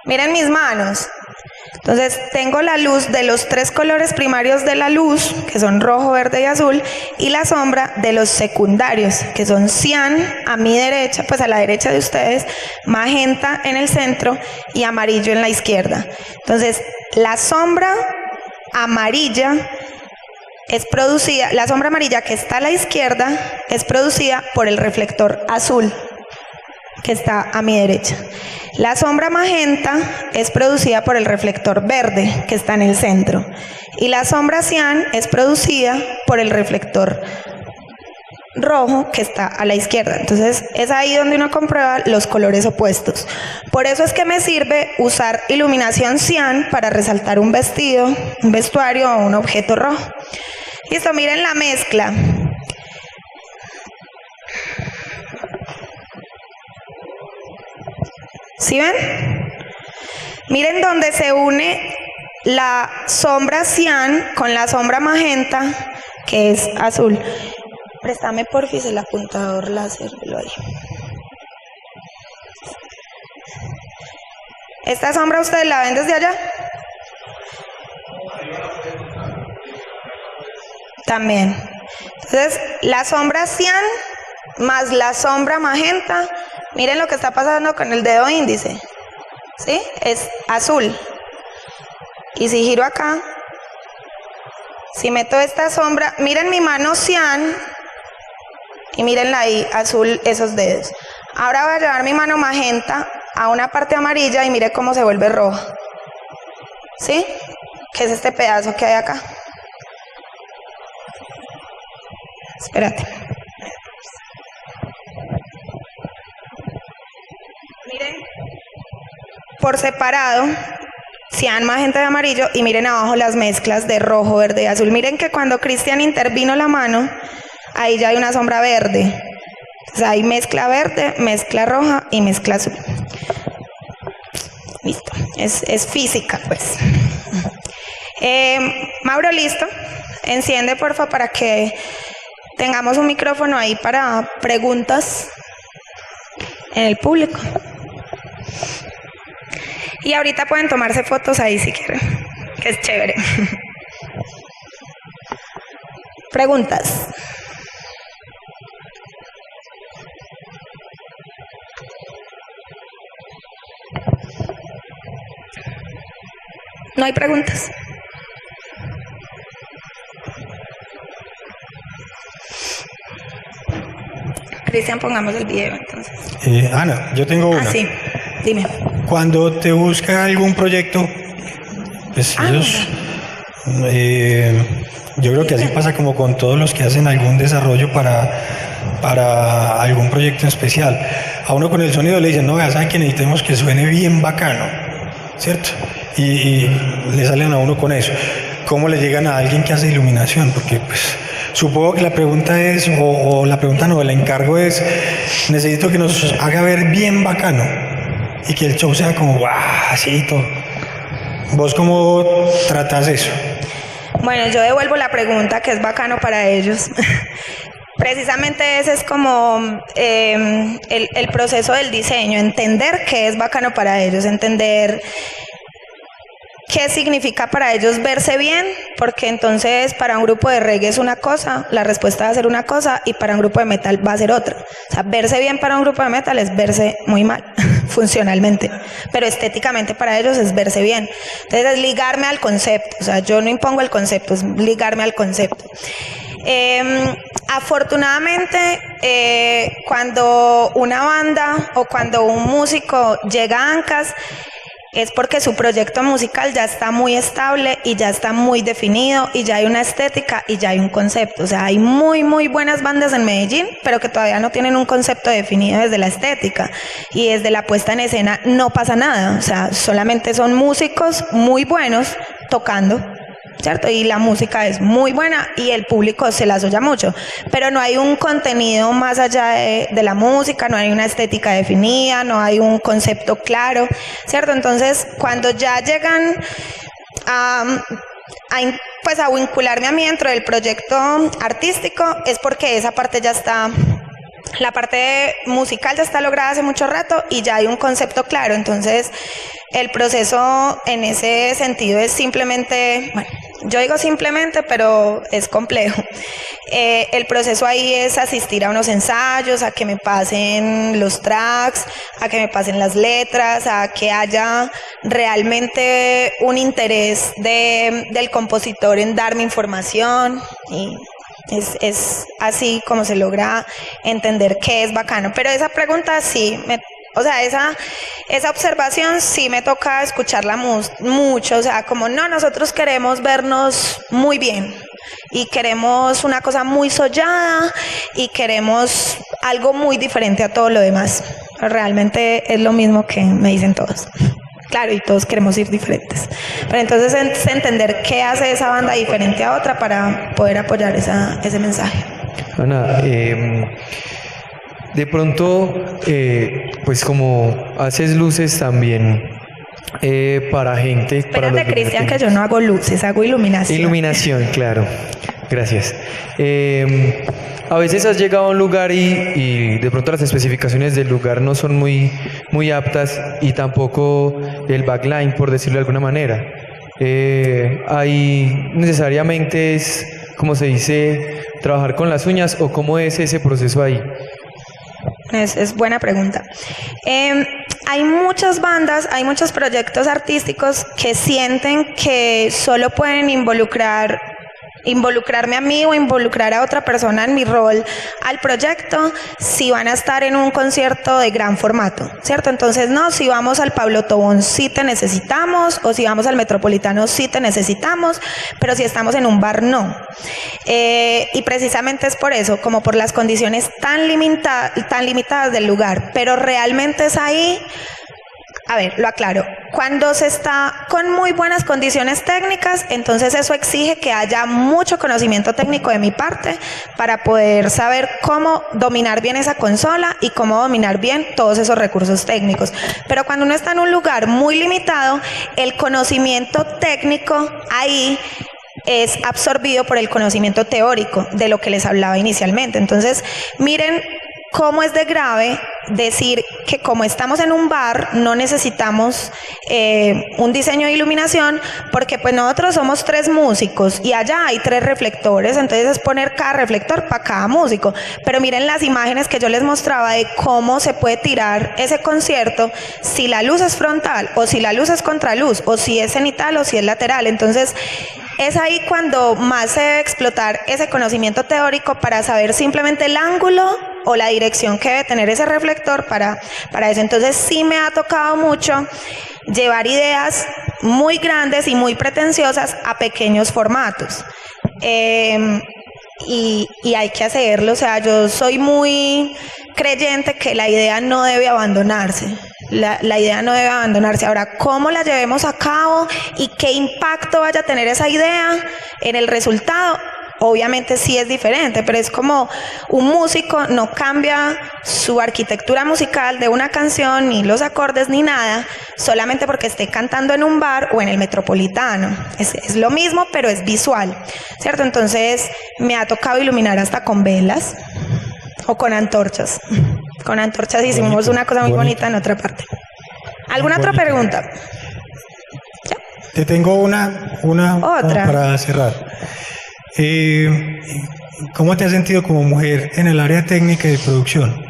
Miren mis manos. Entonces tengo la luz de los 3 colores primarios de la luz, que son rojo, verde y azul, y la sombra de los secundarios, que son cian a mi derecha, pues a la derecha de ustedes, magenta en el centro y amarillo en la izquierda. Entonces la sombra amarilla es producida, la sombra amarilla que está a la izquierda es producida por el reflector azul, que está a mi derecha. La sombra magenta es producida por el reflector verde, que está en el centro. Y la sombra cian es producida por el reflector rojo, que está a la izquierda. Entonces es ahí donde uno comprueba los colores opuestos. Por eso es que me sirve usar iluminación cian para resaltar un vestido, un vestuario o un objeto rojo. Listo, miren la mezcla. ¿Sí ven? Miren donde se une la sombra cian con la sombra magenta, que es azul. Préstame porfis el apuntador láser, lo ahí. ¿Esta sombra ustedes la ven desde allá? También. Entonces, la sombra cian más la sombra magenta, miren lo que está pasando con el dedo índice, ¿sí? Es azul. Y si giro acá, si meto esta sombra, miren mi mano cian y mírenla ahí, azul, esos dedos. Ahora voy a llevar mi mano magenta a una parte amarilla y mire cómo se vuelve roja, ¿sí? Que es este pedazo que hay acá. Espérate. Miren, por separado, cian, magenta y amarillo, y miren abajo las mezclas de rojo, verde y azul. Miren que cuando Cristian intervino la mano, ahí ya hay una sombra verde. Entonces hay mezcla verde, mezcla roja y mezcla azul. Listo, es física pues. Mauro, listo. Enciende porfa para que tengamos un micrófono ahí para preguntas en el público. Y ahorita pueden tomarse fotos ahí si quieren, que es chévere. Preguntas. ¿No hay preguntas? Cristian, pongamos el video entonces. Ana, yo tengo una. Ah, sí, dime. Cuando te busca algún proyecto, pues ellos, yo creo que así pasa como con todos los que hacen algún desarrollo para algún proyecto especial. A uno con el sonido le dicen, no, vea, ¿saben que necesitemos que suene bien bacano? ¿Cierto? Y le salen a uno con eso. ¿Cómo le llegan a alguien que hace iluminación? Porque pues supongo que la pregunta es, o la pregunta no, el encargo es, necesito que nos haga ver bien bacano y que el show sea como guau, así y todo. ¿Vos cómo tratás eso? Bueno, yo devuelvo la pregunta, que es bacano para ellos. Precisamente ese es como el proceso del diseño, entender qué es bacano para ellos, entender qué significa para ellos verse bien, porque entonces para un grupo de reggae es una cosa, la respuesta va a ser una cosa, y para un grupo de metal va a ser otra. O sea, verse bien para un grupo de metal es verse muy mal, funcionalmente, pero estéticamente para ellos es verse bien. Entonces es ligarme al concepto, o sea, yo no impongo el concepto, es ligarme al concepto. Afortunadamente, cuando una banda o cuando un músico llega a Ancas, es porque su proyecto musical ya está muy estable y ya está muy definido y ya hay una estética y ya hay un concepto. O sea, hay muy, muy buenas bandas en Medellín, pero que todavía no tienen un concepto definido desde la estética. Y desde la puesta en escena no pasa nada. O sea, solamente son músicos muy buenos tocando, ¿cierto? Y la música es muy buena y el público se las oye mucho, pero no hay un contenido más allá de la música, no hay una estética definida, no hay un concepto claro, ¿cierto? Entonces, cuando ya llegan pues a vincularme a mí dentro del proyecto artístico, es porque esa parte ya está. La parte musical ya está lograda hace mucho rato y ya hay un concepto claro. Entonces, el proceso en ese sentido es simplemente, bueno, yo digo simplemente, pero es complejo. El proceso ahí es asistir a unos ensayos, a que me pasen los tracks, a que me pasen las letras, a que haya realmente un interés del compositor en darme información, y es así como se logra entender qué es bacano. Pero esa pregunta sí, o sea, esa observación sí me toca escucharla mucho. O sea, como no, nosotros queremos vernos muy bien y queremos una cosa muy sollada y queremos algo muy diferente a todo lo demás. Realmente es lo mismo que me dicen todos. Claro, y todos queremos ir diferentes. Pero entonces es entender qué hace esa banda diferente a otra para poder apoyar ese mensaje. Ana, de pronto, pues como haces luces también para gente... Espérate, Cristian, que yo no hago luces, hago iluminación. Iluminación, claro. Gracias. A veces has llegado a un lugar y de pronto las especificaciones del lugar no son muy aptas y tampoco el backline, por decirlo de alguna manera. Ahí necesariamente es, como se dice, trabajar con las uñas, o cómo es ese proceso ahí. Es buena pregunta. Hay muchas bandas, hay muchos proyectos artísticos que sienten que solo pueden involucrarme a mí o involucrar a otra persona en mi rol al proyecto si van a estar en un concierto de gran formato, ¿cierto? Entonces, no, si vamos al Pablo Tobón sí te necesitamos, o si vamos al Metropolitano sí te necesitamos, pero si estamos en un bar no. Y precisamente es por eso, como por las condiciones tan limitadas del lugar, pero realmente es ahí. A ver, lo aclaro. Cuando se está con muy buenas condiciones técnicas, entonces eso exige que haya mucho conocimiento técnico de mi parte para poder saber cómo dominar bien esa consola y cómo dominar bien todos esos recursos técnicos. Pero cuando uno está en un lugar muy limitado, el conocimiento técnico ahí es absorbido por el conocimiento teórico de lo que les hablaba inicialmente. Entonces, miren cómo es de grave decir que como estamos en un bar no necesitamos un diseño de iluminación, porque pues nosotros somos 3 músicos y allá hay 3 reflectores, entonces es poner cada reflector para cada músico. Pero miren las imágenes que yo les mostraba de cómo se puede tirar ese concierto si la luz es frontal o si la luz es contraluz o si es cenital o si es lateral. Entonces es ahí cuando más se debe explotar ese conocimiento teórico para saber simplemente el ángulo o la dirección que debe tener ese reflector para eso. Entonces sí me ha tocado mucho llevar ideas muy grandes y muy pretenciosas a pequeños formatos. Y hay que hacerlo. O sea, yo soy muy creyente que la idea no debe abandonarse. La idea no debe abandonarse. Ahora, cómo la llevemos a cabo y qué impacto vaya a tener esa idea en el resultado, obviamente sí es diferente, pero es como un músico no cambia su arquitectura musical de una canción, ni los acordes, ni nada, solamente porque esté cantando en un bar o en el Metropolitano. Es lo mismo, pero es visual, ¿cierto? Entonces me ha tocado iluminar hasta con velas o con antorchas. Con antorchas hicimos una cosa muy bonita en otra parte. ¿Alguna otra pregunta? ¿Ya? Te tengo una Otra. para cerrar. ¿Cómo te has sentido como mujer en el área técnica y de producción?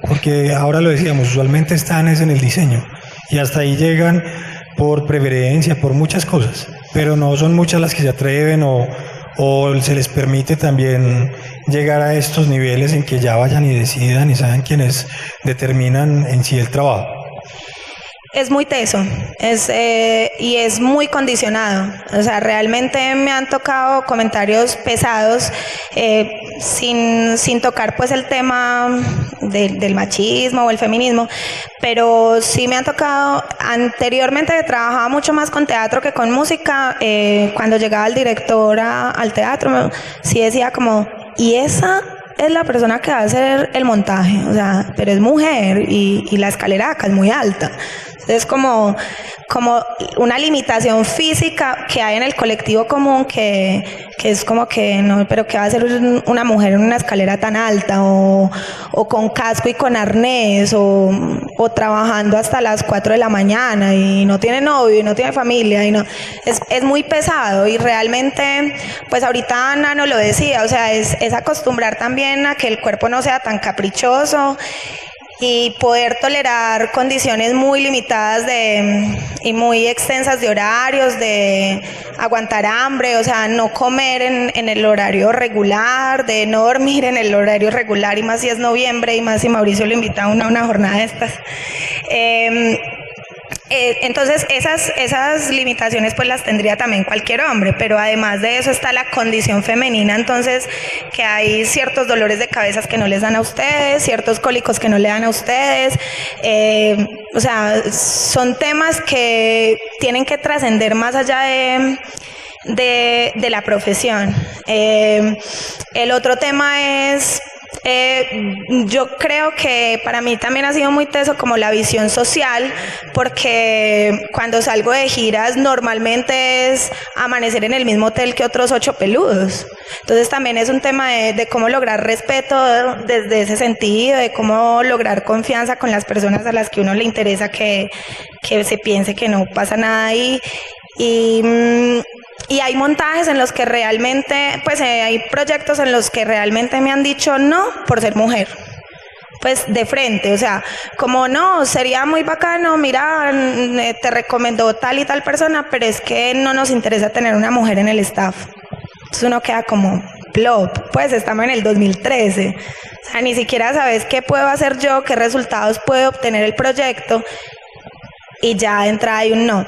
Porque ahora lo decíamos, usualmente están es en el diseño y hasta ahí llegan por preferencia, por muchas cosas, pero no son muchas las que se atreven o se les permite también llegar a estos niveles en que ya vayan y decidan y saben quiénes determinan en sí el trabajo. Es muy teso, y es muy condicionado. O sea, realmente me han tocado comentarios pesados, sin tocar pues el tema del machismo o el feminismo, pero sí me han tocado. Anteriormente trabajaba mucho más con teatro que con música. Cuando llegaba el director al teatro, sí decía como, ¿y esa es la persona que va a hacer el montaje? O sea, pero es mujer y la escalera acá es muy alta. Es como una limitación física que hay en el colectivo común que es como que no, pero ¿qué va a hacer una mujer en una escalera tan alta o con casco y con arnés o trabajando hasta las 4 de la mañana y no tiene novio y no tiene familia y no es muy pesado? Y realmente pues ahorita Nano lo decía, o sea, es acostumbrar también a que el cuerpo no sea tan caprichoso y poder tolerar condiciones muy limitadas y muy extensas de horarios, de aguantar hambre, o sea, no comer en el horario regular, de no dormir en el horario regular, y más si es noviembre, y más si Mauricio lo invita a una jornada de estas. Entonces esas limitaciones pues las tendría también cualquier hombre, pero además de eso está la condición femenina, entonces que hay ciertos dolores de cabeza que no les dan a ustedes, ciertos cólicos que no le dan a ustedes, o sea, son temas que tienen que trascender más allá de la profesión. El otro tema es, yo creo que para mí también ha sido muy teso como la visión social, porque cuando salgo de giras normalmente es amanecer en el mismo hotel que otros 8 peludos. Entonces también es un tema de cómo lograr respeto desde ese sentido, de cómo lograr confianza con las personas a las que uno le interesa que se piense que no pasa nada ahí. Y hay montajes en los que realmente, pues hay proyectos en los que realmente me han dicho no por ser mujer. Pues de frente, o sea, como no, sería muy bacano, mira, te recomendó tal y tal persona, pero es que no nos interesa tener una mujer en el staff. Entonces uno queda como plop, pues estamos en el 2013. O sea, ni siquiera sabes qué puedo hacer yo, qué resultados puede obtener el proyecto, y ya de entrada hay un no.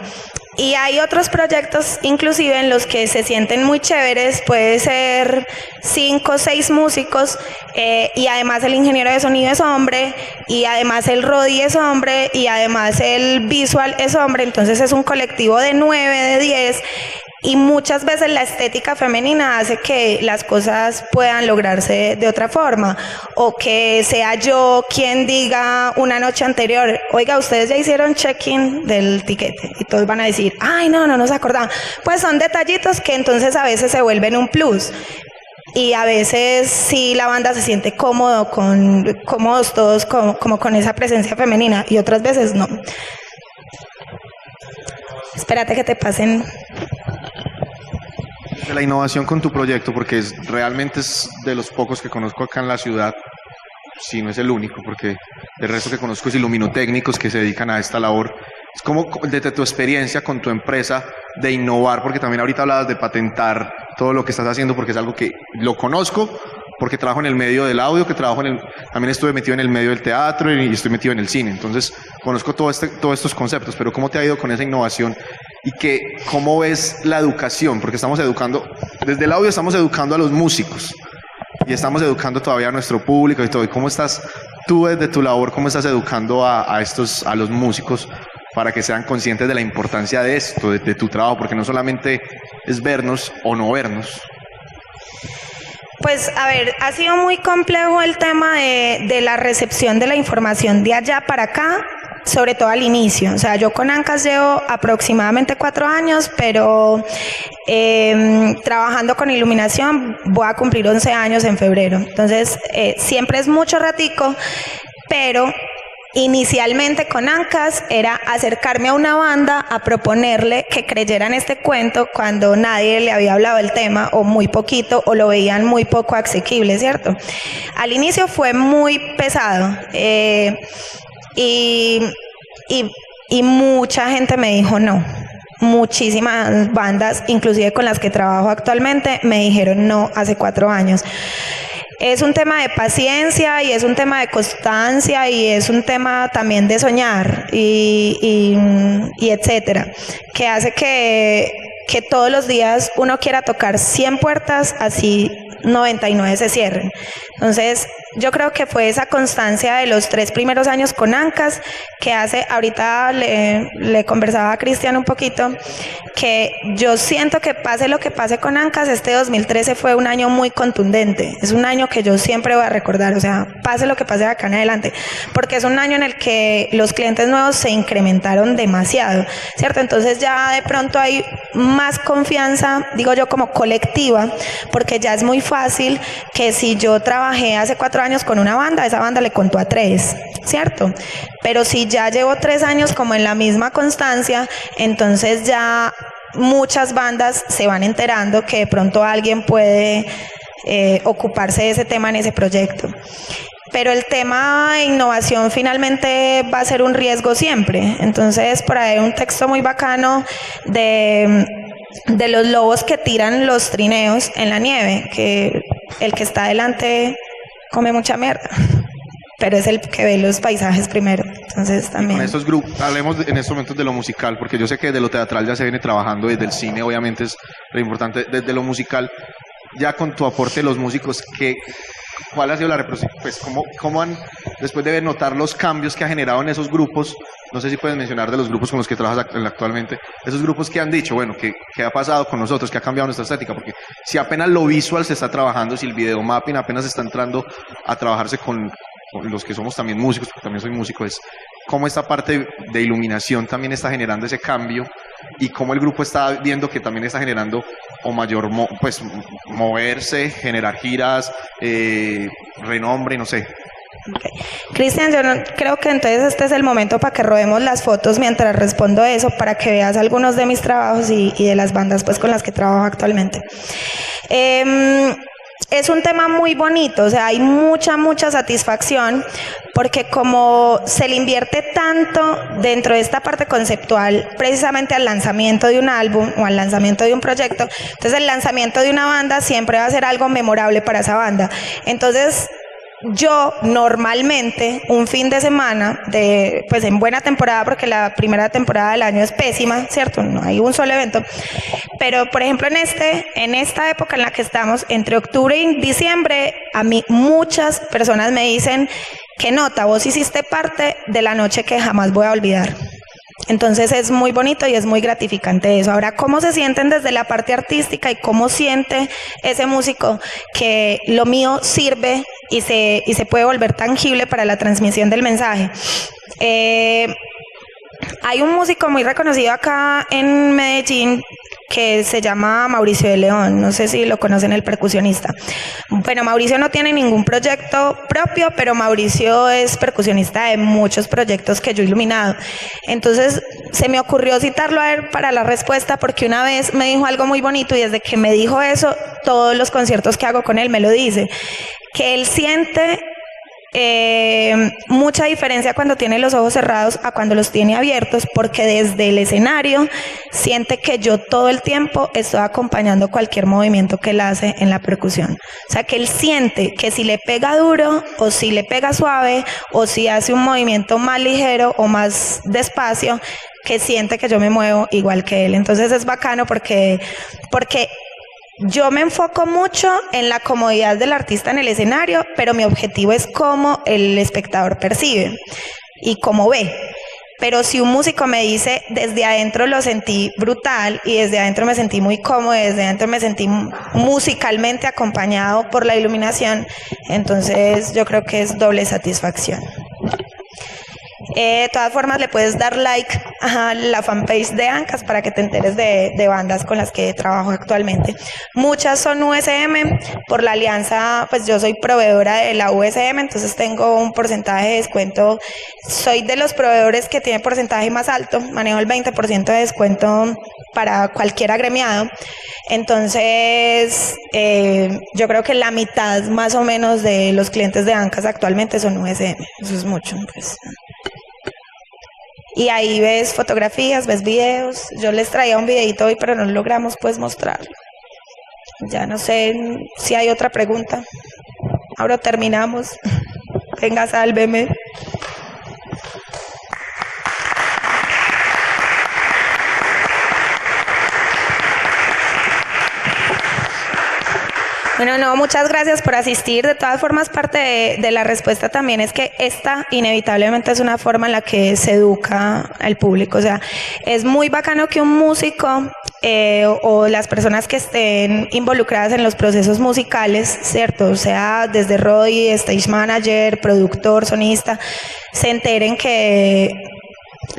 Y hay otros proyectos inclusive en los que se sienten muy chéveres, puede ser 5 o 6 músicos, y además el ingeniero de sonido es hombre, y además el Rodi es hombre, y además el visual es hombre, entonces es un colectivo de 9, de 10, y muchas veces la estética femenina hace que las cosas puedan lograrse de otra forma, o que sea yo quien diga una noche anterior, oiga, ustedes ya hicieron check-in del tiquete, y todos van a decir, ay, no nos acordamos. Pues son detallitos que entonces a veces se vuelven un plus. Y a veces sí la banda se siente cómodos todos como con esa presencia femenina, y otras veces no. Espérate que te pasen. De la innovación con tu proyecto, porque realmente es de los pocos que conozco acá en la ciudad, si no es el único, porque el resto que conozco es iluminotécnicos que se dedican a esta labor. Es como desde tu experiencia con tu empresa de innovar, porque también ahorita hablabas de patentar todo lo que estás haciendo, porque es algo que lo conozco, porque trabajo en el medio del audio, también estuve metido en el medio del teatro y estoy metido en el cine, entonces conozco todos estos conceptos, pero ¿cómo te ha ido con esa innovación? Y ¿cómo ves la educación? Porque estamos educando, desde el audio estamos educando a los músicos, y estamos educando todavía a nuestro público y todo. ¿Y cómo estás tú desde tu labor, cómo estás educando a los músicos para que sean conscientes de la importancia de esto, de tu trabajo? Porque no solamente es vernos o no vernos. Pues a ver, ha sido muy complejo el tema de la recepción de la información de allá para acá, sobre todo al inicio. O sea, yo con ANCAS llevo aproximadamente 4 años, pero trabajando con iluminación voy a cumplir 11 años en febrero. Entonces, siempre es mucho ratico, pero inicialmente con Ancas era acercarme a una banda a proponerle que creyeran este cuento cuando nadie le había hablado del tema o muy poquito o lo veían muy poco asequible, ¿cierto? Al inicio fue muy pesado y mucha gente me dijo no. Muchísimas bandas, inclusive con las que trabajo actualmente, me dijeron no hace 4 años. Es un tema de paciencia y es un tema de constancia y es un tema también de soñar y etcétera, que hace que todos los días uno quiera tocar 100 puertas, así 99 se cierren. Entonces, yo creo que fue esa constancia de los 3 primeros años con Ancas que hace, ahorita le conversaba a Cristian un poquito, que yo siento que pase lo que pase con Ancas, este 2013 fue un año muy contundente, es un año que yo siempre voy a recordar, o sea, pase lo que pase de acá en adelante, porque es un año en el que los clientes nuevos se incrementaron demasiado, ¿cierto? Entonces ya de pronto hay más confianza, digo yo, como colectiva, porque ya es muy fácil que si yo trabajé hace 4 años con una banda, esa banda le contó a 3, ¿cierto? Pero si ya llevo 3 años como en la misma constancia, entonces ya muchas bandas se van enterando que de pronto alguien puede ocuparse de ese tema en ese proyecto. Pero el tema de innovación finalmente va a ser un riesgo siempre. Entonces, por ahí hay un texto muy bacano de los lobos que tiran los trineos en la nieve, que el que está adelante come mucha mierda, pero es el que ve los paisajes primero. Entonces también. Con estos grupos, hablemos en estos momentos de lo musical, porque yo sé que de lo teatral ya se viene trabajando, desde el cine obviamente es lo importante, desde lo musical, ya con tu aporte de los músicos, ¿cuál ha sido la repercusión? Pues ¿cómo han, después de notar los cambios que ha generado en esos grupos, no sé si puedes mencionar de los grupos con los que trabajas actualmente, esos grupos que han dicho, bueno, ¿qué ha pasado con nosotros? ¿Qué ha cambiado nuestra estética? Porque si apenas lo visual se está trabajando, si el video mapping apenas está entrando a trabajarse con los que somos también músicos, porque también soy músico, es cómo esta parte de iluminación también está generando ese cambio y cómo el grupo está viendo que también está generando o mayor, pues moverse, generar giras, renombre, no sé. Okay. Cristian, yo creo que entonces este es el momento para que rodemos las fotos mientras respondo eso, para que veas algunos de mis trabajos y de las bandas pues con las que trabajo actualmente. Es un tema muy bonito, o sea, hay mucha satisfacción porque como se le invierte tanto dentro de esta parte conceptual precisamente al lanzamiento de un álbum o al lanzamiento de un proyecto, entonces el lanzamiento de una banda siempre va a ser algo memorable para esa banda. Entonces, yo normalmente un fin de semana, pues en buena temporada, porque la primera temporada del año es pésima, ¿cierto? No hay un solo evento, pero por ejemplo en esta época en la que estamos, entre octubre y diciembre, a mí muchas personas me dicen que nota, vos hiciste parte de la noche que jamás voy a olvidar. Entonces es muy bonito y es muy gratificante eso. Ahora, ¿cómo se sienten desde la parte artística y cómo siente ese músico que lo mío sirve y se puede volver tangible para la transmisión del mensaje? Hay un músico muy reconocido acá en Medellín que se llama Mauricio de León, no sé si lo conocen, el percusionista. Bueno, Mauricio no tiene ningún proyecto propio, pero Mauricio es percusionista de muchos proyectos que yo he iluminado. Entonces se me ocurrió citarlo a él para la respuesta porque una vez me dijo algo muy bonito y desde que me dijo eso, todos los conciertos que hago con él me lo dice, que él siente mucha diferencia cuando tiene los ojos cerrados a cuando los tiene abiertos, porque desde el escenario siente que yo todo el tiempo estoy acompañando cualquier movimiento que él hace en la percusión. O sea, que él siente que si le pega duro o si le pega suave o si hace un movimiento más ligero o más despacio, que siente que yo me muevo igual que él. Entonces es bacano porque yo me enfoco mucho en la comodidad del artista en el escenario, pero mi objetivo es cómo el espectador percibe y cómo ve. Pero si un músico me dice, desde adentro lo sentí brutal y desde adentro me sentí muy cómodo, desde adentro me sentí musicalmente acompañado por la iluminación, entonces yo creo que es doble satisfacción. De todas formas, le puedes dar like a la fanpage de ANCAS para que te enteres de bandas con las que trabajo actualmente. Muchas son USM, por la alianza, pues yo soy proveedora de la USM, entonces tengo un porcentaje de descuento. Soy de los proveedores que tiene porcentaje más alto, manejo el 20% de descuento para cualquier agremiado. Entonces, yo creo que la mitad más o menos de los clientes de ANCAS actualmente son USM, eso es mucho, pues. Y ahí ves fotografías, ves videos. Yo les traía un videito hoy, pero no logramos pues mostrarlo. Ya no sé si hay otra pregunta. Ahora terminamos. Venga, sálveme. Bueno, no, muchas gracias por asistir. De todas formas, parte de la respuesta también es que esta inevitablemente es una forma en la que se educa al público. O sea, es muy bacano que un músico o las personas que estén involucradas en los procesos musicales, ¿cierto? O sea, desde Roy, stage manager, productor, sonista, se enteren que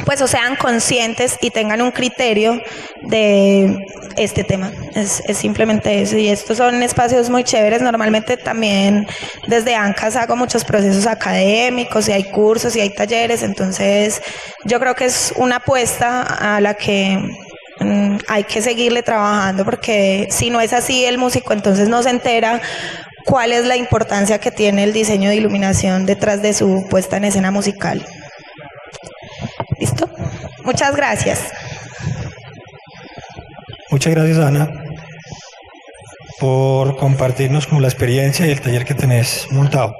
pues o sean conscientes y tengan un criterio de este tema. Es simplemente eso, y estos son espacios muy chéveres. Normalmente también desde ANCAS hago muchos procesos académicos y hay cursos y hay talleres, entonces yo creo que es una apuesta a la que hay que seguirle trabajando, porque si no es así, el músico entonces no se entera cuál es la importancia que tiene el diseño de iluminación detrás de su puesta en escena musical. ¿Listo? Muchas gracias. Muchas gracias, Ana, por compartirnos como la experiencia y el taller que tenés montado.